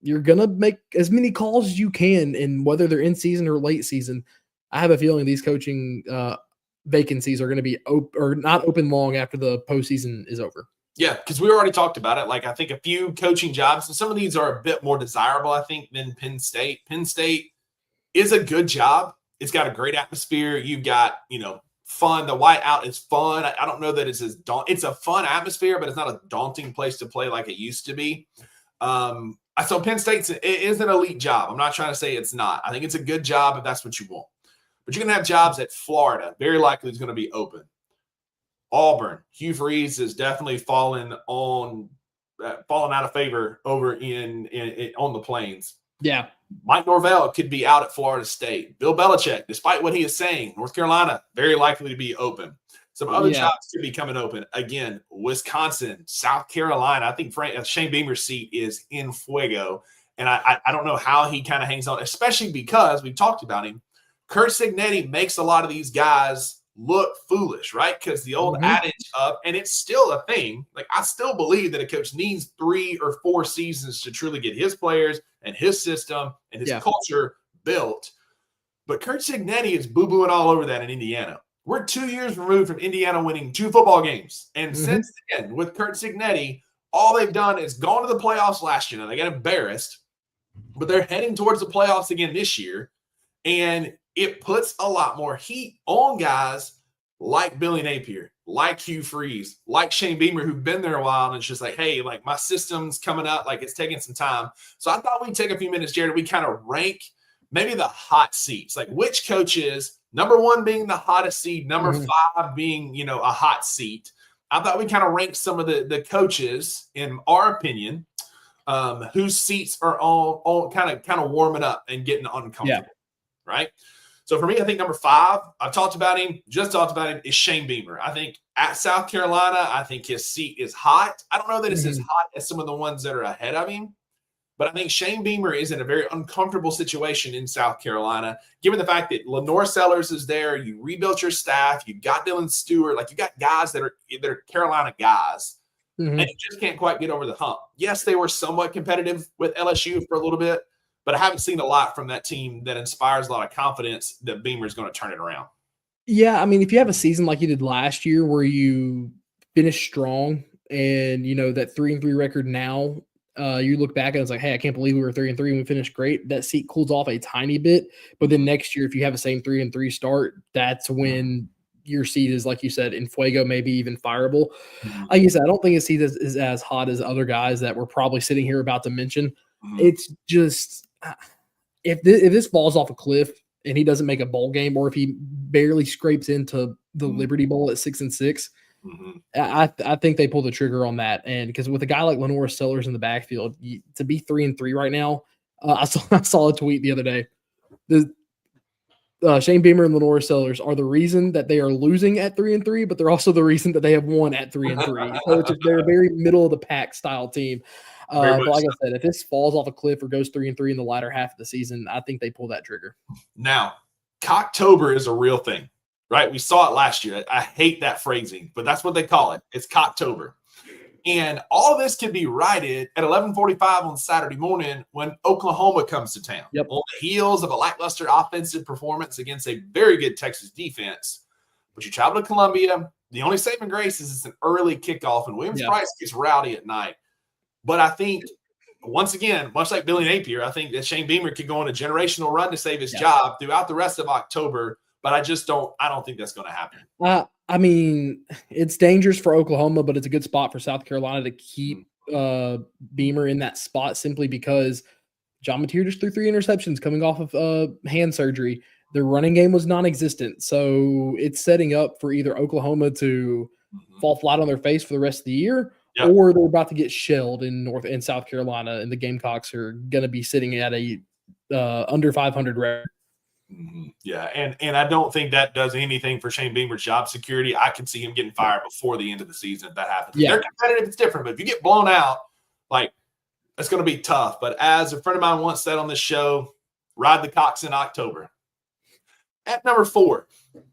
you're going to make as many calls as you can, and whether they're in season or late season, I have a feeling these coaching vacancies are going to be not open long after the postseason is over. Yeah, because we already talked about it. Like, I think a few coaching jobs, and some of these are a bit more desirable, I think, than Penn State. Penn State is a good job. It's got a great atmosphere. You've got, fun. The whiteout is fun. I don't know that it's as it's a fun atmosphere, but it's not a daunting place to play like it used to be. So Penn State is an elite job. I'm not trying to say it's not. I think it's a good job if that's what you want. But you're going to have jobs at Florida. Very likely it's going to be open. Auburn. Hugh Freeze is definitely fallen out of favor over on the Plains. Yeah. Mike Norvell could be out at Florida State. Bill Belichick, despite what he is saying, North Carolina, very likely to be open. Some other jobs could be coming open. Again, Wisconsin, South Carolina. I think Shane Beamer's seat is in fuego. And I don't know how he kind of hangs on, especially because we've talked about him. Curt Cignetti makes a lot of these guys look foolish, right? Because the old adage of, and it's still a thing, like, I still believe that a coach needs 3 or 4 seasons to truly get his players and his system and his culture built. But Curt Cignetti is boo-booing all over that in Indiana. We're 2 years removed from Indiana winning 2 football games. And since then, with Curt Cignetti, all they've done is gone to the playoffs last year. Now, they got embarrassed, but they're heading towards the playoffs again this year. And it puts a lot more heat on guys like Billy Napier, like Hugh Freeze, like Shane Beamer, who've been there a while, and it's just like, hey, like, my system's coming up, like, it's taking some time. So I thought we'd take a few minutes, Jared, we kind of rank maybe the hot seats, like which coaches, number 1 being the hottest seat, number 5 being, a hot seat. I thought we kind of ranked some of the coaches, in our opinion, whose seats are all kind of warming up and getting uncomfortable, right? So for me, I think number 5, I've talked about him, is Shane Beamer. I think at South Carolina, I think his seat is hot. I don't know that it's as hot as some of the ones that are ahead of him, but I think Shane Beamer is in a very uncomfortable situation in South Carolina, given the fact that Lenore Sellers is there. You rebuilt your staff. You've got Dylan Stewart. Like, you got guys that are Carolina guys, and you just can't quite get over the hump. Yes, they were somewhat competitive with LSU for a little bit, but I haven't seen a lot from that team that inspires a lot of confidence that Beamer is going to turn it around. Yeah, I mean, if you have a season like you did last year where you finish strong and, that 3-3 record now, you look back and it's like, hey, I can't believe we were 3-3 and we finished great. That seat cools off a tiny bit. But then next year, if you have the same 3-3 start, that's when your seat is, like you said, in fuego, maybe even fireable. Like you said, I don't think his seat is as hot as other guys that we're probably sitting here about to mention. It's just, if this falls off a cliff and he doesn't make a bowl game, or if he barely scrapes into the Liberty Bowl at 6-6, I think they pull the trigger on that. And because with a guy like Lenore Sellers in the backfield, to be 3-3 right now, I saw a tweet the other day. Shane Beamer and Lenore Sellers are the reason that they are losing at 3-3, but they're also the reason that they have won at 3-3. So they're a very middle of the pack style team. But like I said, if this falls off a cliff or goes 3-3 in the latter half of the season, I think they pull that trigger. Now, Cocktober is a real thing, right? We saw it last year. I hate that phrasing, but that's what they call it. It's Cocktober. And all this can be righted at 11:45 on Saturday morning when Oklahoma comes to town. Yep. On the heels of a lackluster offensive performance against a very good Texas defense. But you travel to Columbia. The only saving grace is it's an early kickoff, and Williams-Brice gets rowdy at night. But I think, once again, much like Billy Napier, I think that Shane Beamer could go on a generational run to save his job throughout the rest of October. But I don't think that's going to happen. I mean, it's dangerous for Oklahoma, but it's a good spot for South Carolina to keep Beamer in that spot simply because John Mateer just threw 3 interceptions coming off of hand surgery. Their running game was non-existent. So it's setting up for either Oklahoma to fall flat on their face for the rest of the year, or they're about to get shelled in North and South Carolina, and the Gamecocks are going to be sitting at a under 500 record. Yeah, and I don't think that does anything for Shane Beamer's job security. I can see him getting fired before the end of the season if that happens. If they're competitive, it's different. But if you get blown out, like, it's going to be tough. But as a friend of mine once said on this show, ride the Cocks in October. At number 4,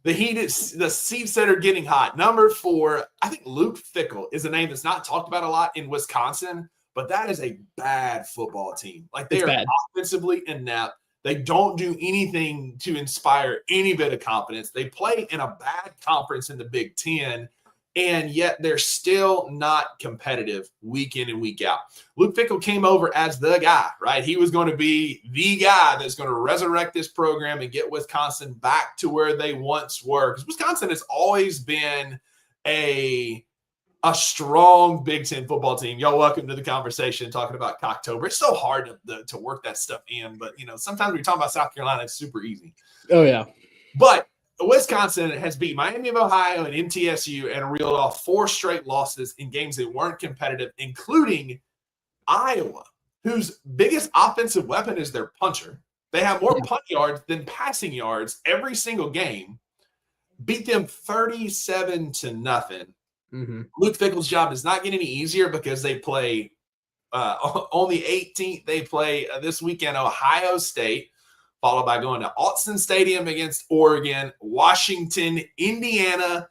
the seeds that are getting hot. Number 4, I think Luke Fickell is a name that's not talked about a lot in Wisconsin, but that is a bad football team. Like, they are offensively inept. They don't do anything to inspire any bit of confidence. They play in a bad conference in the Big Ten, and yet they're still not competitive week in and week out. Luke Fickell came over as the guy, right? He was going to be the guy that's going to resurrect this program and get Wisconsin back to where they once were. Because Wisconsin has always been a strong Big Ten football team. Y'all welcome to the conversation talking about Cocktober. It's so hard to work that stuff in, but sometimes when you're talking about South Carolina, it's super easy. Oh, yeah. But Wisconsin has beat Miami of Ohio and MTSU and reeled off 4 straight losses in games that weren't competitive, including Iowa, whose biggest offensive weapon is their puncher. They have more punt yards than passing yards every single game. Beat them 37-0. Luke Fickell's job does not get any easier because they play on the 18th. They play this weekend Ohio State, followed by going to Autzen Stadium against Oregon, Washington, Indiana,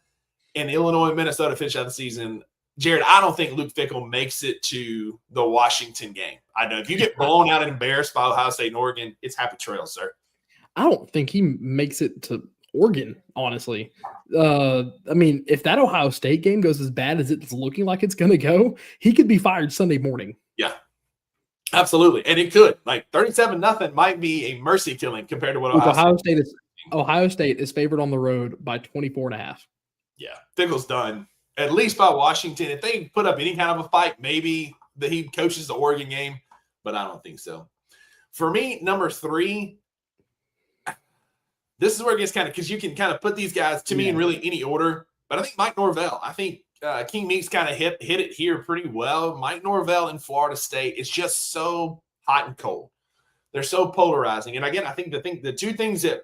and Illinois and Minnesota finish out the season. Jared, I don't think Luke Fickell makes it to the Washington game. I know if you get blown out and embarrassed by Ohio State and Oregon, it's happy trails, sir. I don't think he makes it to Oregon, honestly. I mean, if that Ohio State game goes as bad as it's looking like it's going to go, he could be fired Sunday morning. Yeah, absolutely. And it could. Like 37-0 might be a mercy killing compared to what Ohio State is favored on the road by 24.5. Yeah, Fickell's done, at least by Washington. If they put up any kind of a fight, maybe he coaches the Oregon game, but I don't think so. For me, number 3, this is where it gets kind of, because you can kind of put these guys to me in really any order, but I think Mike Norvell, I think King Meeks kind of hit it here pretty well. Mike Norvell in Florida State is just so hot and cold. They're so polarizing. And again, I think the 2 things that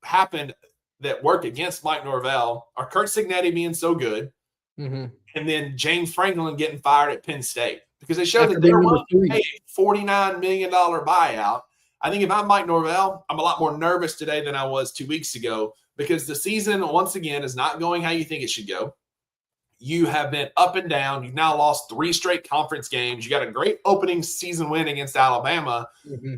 happened that work against Mike Norvell are Kurt Signetti being so good, and then James Franklin getting fired at Penn State, because they showed that they're willing to pay a $49 million buyout. I think if I'm Mike Norvell, I'm a lot more nervous today than I was 2 weeks ago, because the season, once again, is not going how you think it should go. You have been up and down. You've now lost 3 straight conference games. You got a great opening season win against Alabama,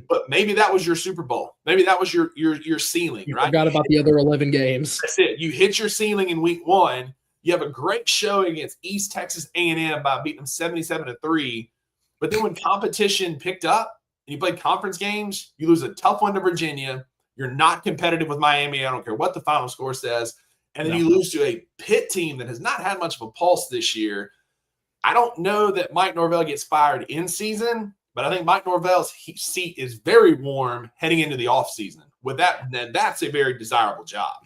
but maybe that was your Super Bowl. Maybe that was your ceiling, you right? Forgot about the other 11 games. That's it. You hit your ceiling in week 1. You have a great show against East Texas A&M by beating them 77-3. But then when competition picked up, and you played conference games, you lose a tough one to Virginia. You're not competitive with Miami. I don't care what the final score says. And then you lose to a Pitt team that has not had much of a pulse this year. I don't know that Mike Norvell gets fired in season, but I think Mike Norvell's seat is very warm heading into the offseason. With that, then that's a very desirable job.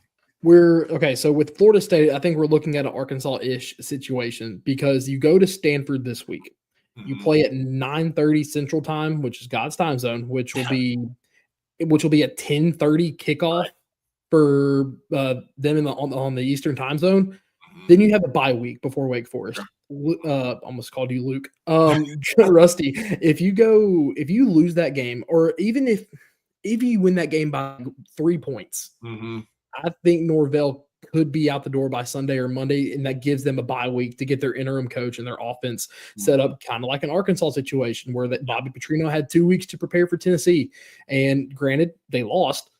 So with Florida State, I think we're looking at an Arkansas-ish situation, because you go to Stanford this week. You play at 9:30 Central Time, which is God's time zone, which will be a 10:30 kickoff. for them on the Eastern time zone. Then you have a bye week before Wake Forest. Almost called you Luke. Rusty, if you lose that game, or even if you win that game by 3 points, I think Norvell could be out the door by Sunday or Monday, and that gives them a bye week to get their interim coach and their offense set up, kind of like an Arkansas situation where that Bobby Petrino had 2 weeks to prepare for Tennessee. And granted, they lost,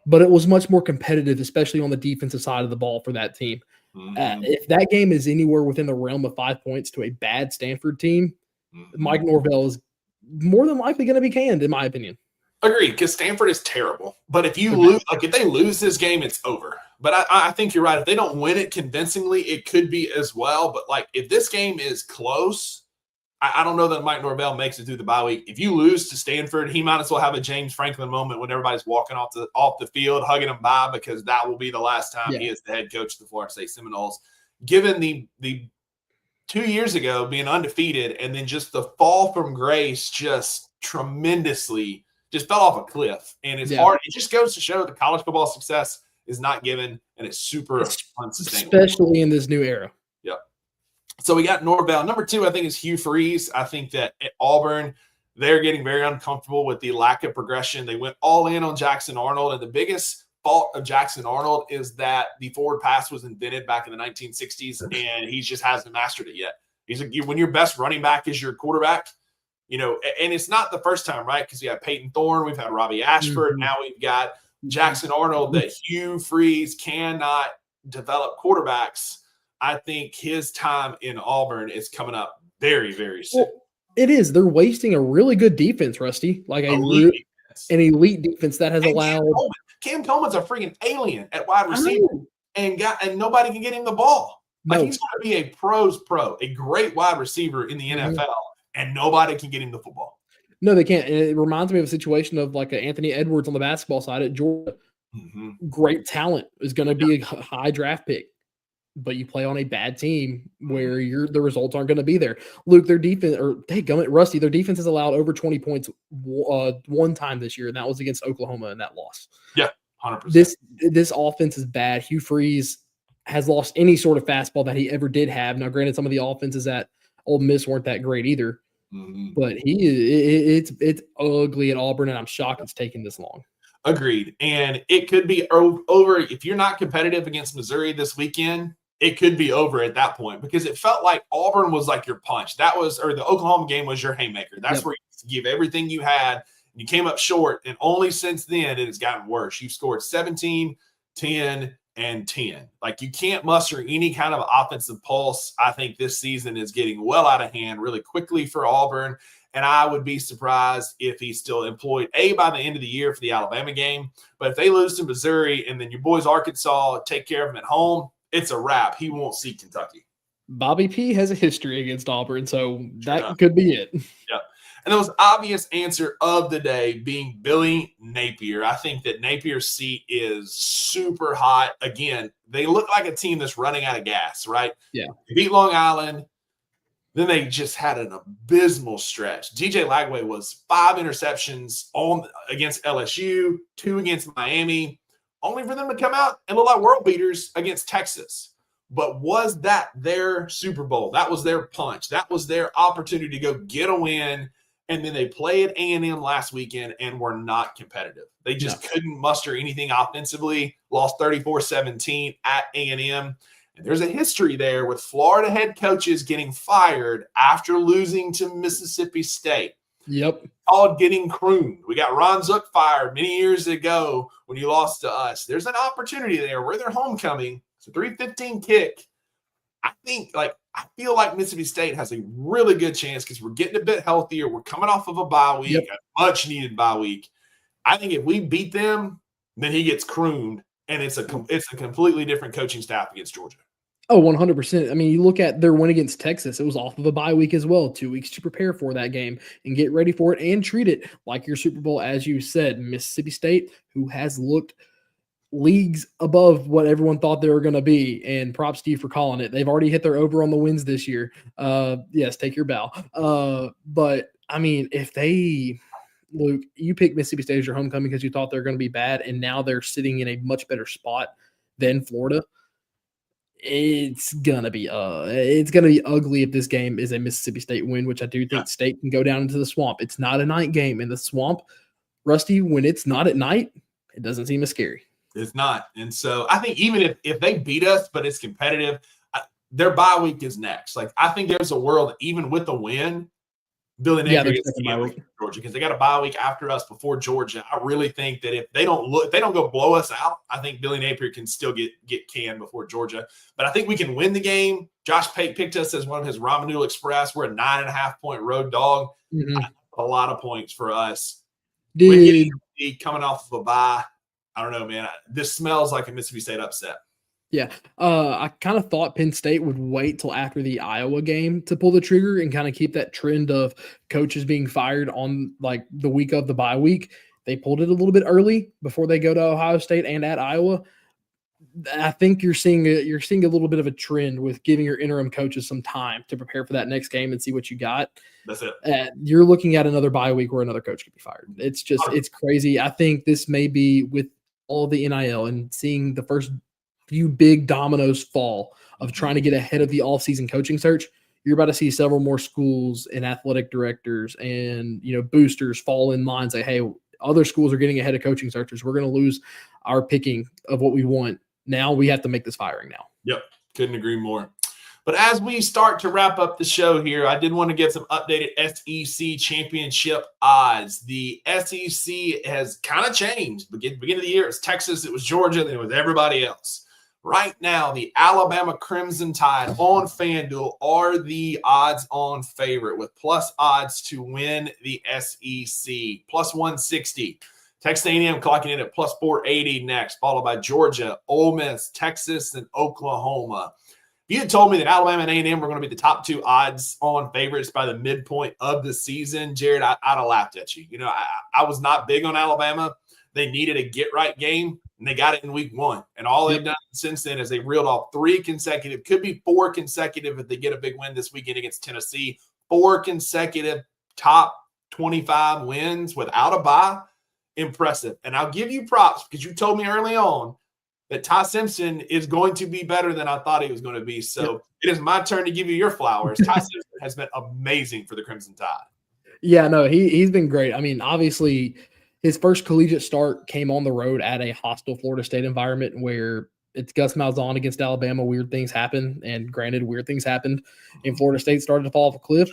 but it was much more competitive, especially on the defensive side of the ball for that team. If that game is anywhere within the realm of 5 points to a bad Stanford team, Mike Norvell is more than likely going to be canned, in my opinion. Agreed, because Stanford is terrible. But if you lose, like if they lose this game, it's over. But I think you're right. If they don't win it convincingly, it could be as well. But like if this game is close, I don't know that Mike Norvell makes it through the bye week. If you lose to Stanford, he might as well have a James Franklin moment when everybody's walking off the field, hugging him bye, because that will be the last time he is the head coach of the Florida State Seminoles. Given the 2 years ago being undefeated and then just the fall from grace just tremendously just fell off a cliff. And it's hard. It just goes to show that college football success is not given, and it's super unsustainable. Especially in this new era. Yep. So we got Norvell. Number 2, I think, is Hugh Freeze. I think that at Auburn, they're getting very uncomfortable with the lack of progression. They went all in on Jackson Arnold, and the biggest fault of Jackson Arnold is that the forward pass was invented back in the 1960s, and he just hasn't mastered it yet. When your best running back is your quarterback, and it's not the first time, right? Because we have Peyton Thorne, we've had Robbie Ashford, now we've got Jackson Arnold. That Hugh Freeze cannot develop quarterbacks. I think his time in Auburn is coming up very, very soon. Well, it is. They're wasting a really good defense, Rusty. Like an elite defense that has allowed. Cam Coleman's a freaking alien at wide receiver, and nobody can get him the ball. Like he's going to be a pro's pro, a great wide receiver in the NFL, and nobody can get him the football. No, they can't. And it reminds me of a situation of like Anthony Edwards on the basketball side at Georgia. Great talent, is going to be a high draft pick, but you play on a bad team where the results aren't going to be there. Luke, their defense, Rusty, their defense has allowed over 20 points one time this year, and that was against Oklahoma in that loss. Yeah, 100%. This offense is bad. Hugh Freeze has lost any sort of fastball that he ever did have. Now, granted, some of the offenses at Ole Miss weren't that great either, but it's ugly at Auburn, and I'm shocked it's taking this long. Agreed. And it could be over if you're not competitive against Missouri this weekend. It could be over at that point, because it felt like Auburn was like your punch. The Oklahoma game was your haymaker. That's where you give everything you had, and you came up short. And only since then it has gotten worse. You've scored 17, 10, and 10. Like, you can't muster any kind of offensive pulse. I think this season is getting well out of hand really quickly for Auburn. And I would be surprised if he's still employed, by the end of the year for the Alabama game. But if they lose to Missouri and then your boys Arkansas take care of them at home, it's a wrap. He won't see Kentucky. Bobby P has a history against Auburn, so that could be it. Yeah. And the most obvious answer of the day being Billy Napier. I think that Napier's seat is super hot. Again, they look like a team that's running out of gas, right? Yeah. They beat Long Island. Then they just had an abysmal stretch. DJ Lagway was 5 interceptions against LSU, 2 against Miami, only for them to come out and look like world beaters against Texas. But was that their Super Bowl? That was their punch. That was their opportunity to go get a win. And then they played A&M last weekend and were not competitive. They just couldn't muster anything offensively, lost 34-17 at A&M. And there's a history there with Florida head coaches getting fired after losing to Mississippi State. Yep. Called getting crooned. We got Ron Zook fired many years ago when he lost to us. There's an opportunity there where they're homecoming. It's a 3:15 kick. I feel like Mississippi State has a really good chance because we're getting a bit healthier. We're coming off of a bye week, a much needed bye week. I think if we beat them, then he gets crooned, and it's a completely different coaching staff against Georgia. Oh, 100%. I mean, you look at their win against Texas. It was off of a bye week as well. 2 weeks to prepare for that game and get ready for it and treat it like your Super Bowl, as you said. Mississippi State, who has looked leagues above what everyone thought they were going to be, and props to you for calling it. They've already hit their over on the wins this year. Yes, take your bow. But I mean, if they Luke, you picked Mississippi State as your homecoming because you thought they're going to be bad, and now they're sitting in a much better spot than Florida. It's gonna be ugly if this game is a Mississippi State win, which I do think State can go down into the swamp. It's not a night game in the swamp, Rusty. When it's not at night, it doesn't seem as scary. It's not, and so I think even if they beat us, but it's competitive, their bye week is next. Like I think there's a world even with the win, Billy Napier gets the Georgia because they got a bye week after us before Georgia. I really think that if they don't go blow us out, I think Billy Napier can still get canned before Georgia. But I think we can win the game. Josh Pate picked us as one of his Ramen Noodle Express. We're a 9.5-point road dog. Mm-hmm. A lot of points for us. Dude, coming off of a bye, I don't know, man. This smells like a Mississippi State upset. Yeah, I kind of thought Penn State would wait till after the Iowa game to pull the trigger and kind of keep that trend of coaches being fired on like the week of the bye week. They pulled it a little bit early before they go to Ohio State and at Iowa. I think you're seeing a little bit of a trend with giving your interim coaches some time to prepare for that next game and see what you got. That's it. You're looking at another bye week where another coach could be fired. It's crazy. I think this may be with all the NIL and seeing the first few big dominoes fall of trying to get ahead of the offseason coaching search. You're about to see several more schools and athletic directors and boosters fall in line and say, hey, other schools are getting ahead of coaching searches. We're going to lose our picking of what we want. Now we have to make this firing now. Yep. Couldn't agree more. But as we start to wrap up the show here, I did want to get some updated SEC championship odds. The SEC has kind of changed. Beginning of the year, it was Texas, it was Georgia, then it was everybody else. Right now, the Alabama Crimson Tide on FanDuel are the odds-on favorite with plus odds to win the SEC, plus 160. Texas A&M clocking in at plus 480 next, followed by Georgia, Ole Miss, Texas, and Oklahoma. If you had told me that Alabama and A&M were going to be the top two odds-on favorites by the midpoint of the season, Jared, I'd have laughed at you. I was not big on Alabama. They needed a get-right game, and they got it in week one. And all they've done since then is they reeled off 3 consecutive, could be 4 consecutive if they get a big win this weekend against Tennessee, 4 consecutive top 25 wins without a bye. Impressive. And I'll give you props because you told me early on that Ty Simpson is going to be better than I thought he was going to be. So it is my turn to give you your flowers. Ty Simpson has been amazing for the Crimson Tide. Yeah, no, he's been great. I mean, obviously – his first collegiate start came on the road at a hostile Florida State environment where it's Gus Malzahn against Alabama. Weird things happen, and granted, weird things happened, and Florida State started to fall off a cliff.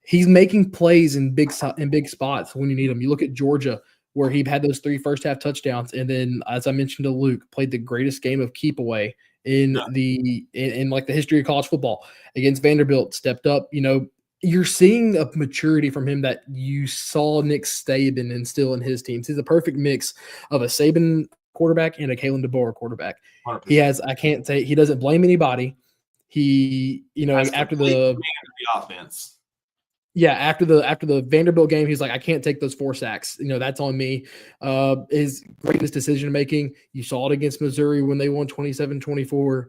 He's making plays in big spots when you need them. You look at Georgia, where he had those 3 first-half touchdowns, and then, as I mentioned to Luke, played the greatest game of keep away in the history of college football against Vanderbilt. Stepped up, You're seeing a maturity from him that you saw Nick Saban instill in his teams. He's a perfect mix of a Saban quarterback and a Kalen DeBoer quarterback. 100%. He doesn't blame anybody. He, after the offense. Yeah, after the Vanderbilt game, he's like, I can't take those 4 sacks. That's on me. His greatest decision making. You saw it against Missouri when they won 27-24.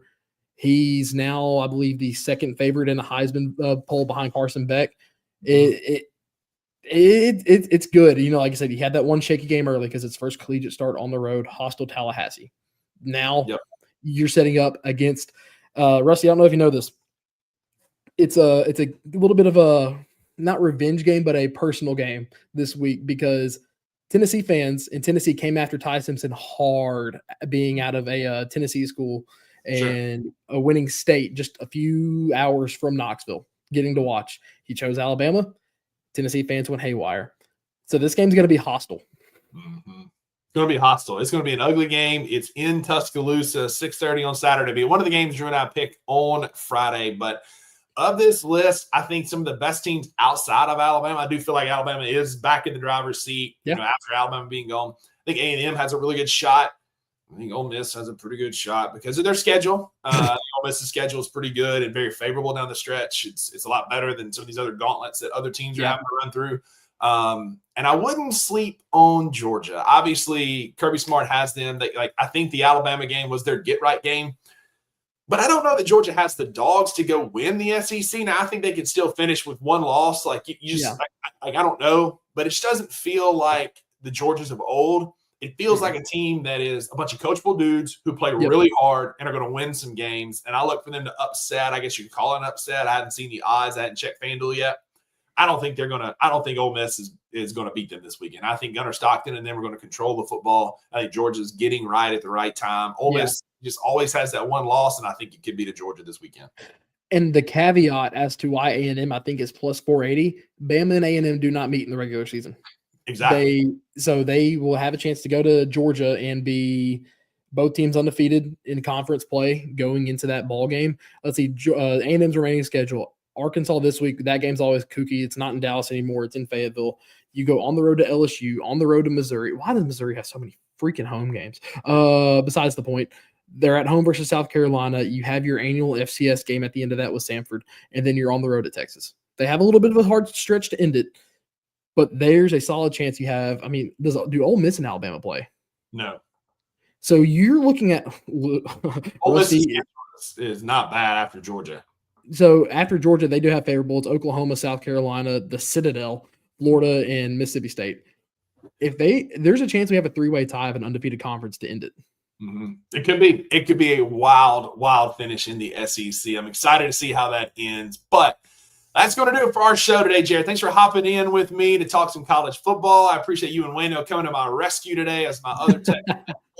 He's now, I believe, the second favorite in the Heisman poll behind Carson Beck. It's good. Like I said, he had that one shaky game early because it's first collegiate start on the road, hostile Tallahassee. Now you're setting up against Rusty. I don't know if you know this. It's a little bit of a not revenge game, but a personal game this week because Tennessee fans in Tennessee came after Ty Simpson hard, being out of a Tennessee school. And a winning state just a few hours from Knoxville, getting to watch. He chose Alabama. Tennessee fans went haywire. So this game's going to be hostile. Mm-hmm. It's going to be hostile. It's going to be an ugly game. It's in Tuscaloosa, 6:30 on Saturday. It'll be one of the games Drew and I pick on Friday. But of this list, I think some of the best teams outside of Alabama, I do feel like Alabama is back in the driver's seat after Alabama being gone. I think A&M has a really good shot. I think Ole Miss has a pretty good shot because of their schedule. Ole Miss's schedule is pretty good and very favorable down the stretch. It's a lot better than some of these other gauntlets that other teams are having to run through. And I wouldn't sleep on Georgia. Obviously, Kirby Smart has them. I think the Alabama game was their get-right game. But I don't know that Georgia has the dogs to go win the SEC. Now, I think they could still finish with 1 loss. I don't know. but it just doesn't feel like the Georgias of old. It feels like a team that is a bunch of coachable dudes who play really hard and are going to win some games. And I look for them to upset. I guess you could call it an upset. I haven't seen the odds. I hadn't checked FanDuel yet. I don't think Ole Miss is going to beat them this weekend. I think Gunnar Stockton and them are going to control the football. I think Georgia's getting right at the right time. Ole Miss just always has that one loss, and I think it could beat Georgia this weekend. And the caveat as to why A&M, I think, is plus 480, Bama and A&M do not meet in the regular season. Exactly. They will have a chance to go to Georgia and be both teams undefeated in conference play going into that ball game. Let's see, A&M's remaining schedule. Arkansas this week, that game's always kooky. It's not in Dallas anymore. It's in Fayetteville. You go on the road to LSU, on the road to Missouri. Why does Missouri have so many freaking home games? Besides the point, they're at home versus South Carolina. You have your annual FCS game at the end of that with Samford, and then you're on the road at Texas. They have a little bit of a hard stretch to end it, but there's a solid chance you have. I mean, do Ole Miss and Alabama play? No. So you're looking at Ole Miss is not bad after Georgia. So after Georgia, they do have favorable. It's Oklahoma, South Carolina, the Citadel, Florida, and Mississippi State. There's a chance we have a three-way tie of an undefeated conference to end it. Mm-hmm. It could be a wild finish in the SEC. I'm excited to see how that ends. But that's going to do it for our show today, Jared. Thanks for hopping in with me to talk some college football. I appreciate you and Wayno coming to my rescue today as my other tech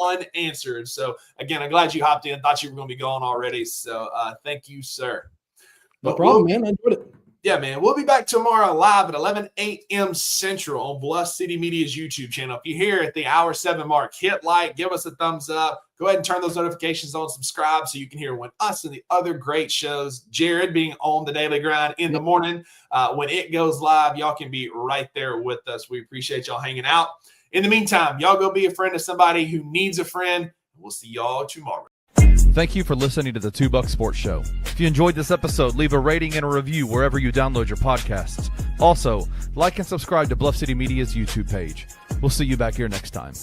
unanswered. So again, I'm glad you hopped in. Thought you were going to be gone already. So thank you, sir. No problem, man. I enjoyed it. Yeah, man. We'll be back tomorrow live at 11 a.m. Central on Bluff City Media's YouTube channel. If you're here at the hour 7 mark, hit like, give us a thumbs up. Go ahead and turn those notifications on, subscribe so you can hear when us and the other great shows, Jared being on the Daily Grind in the morning, when it goes live, y'all can be right there with us. We appreciate y'all hanging out. In the meantime, y'all go be a friend to somebody who needs a friend. We'll see y'all tomorrow. Thank you for listening to the Two Buck Sports Show. If you enjoyed this episode, leave a rating and a review wherever you download your podcasts. Also, like and subscribe to Bluff City Media's YouTube page. We'll see you back here next time.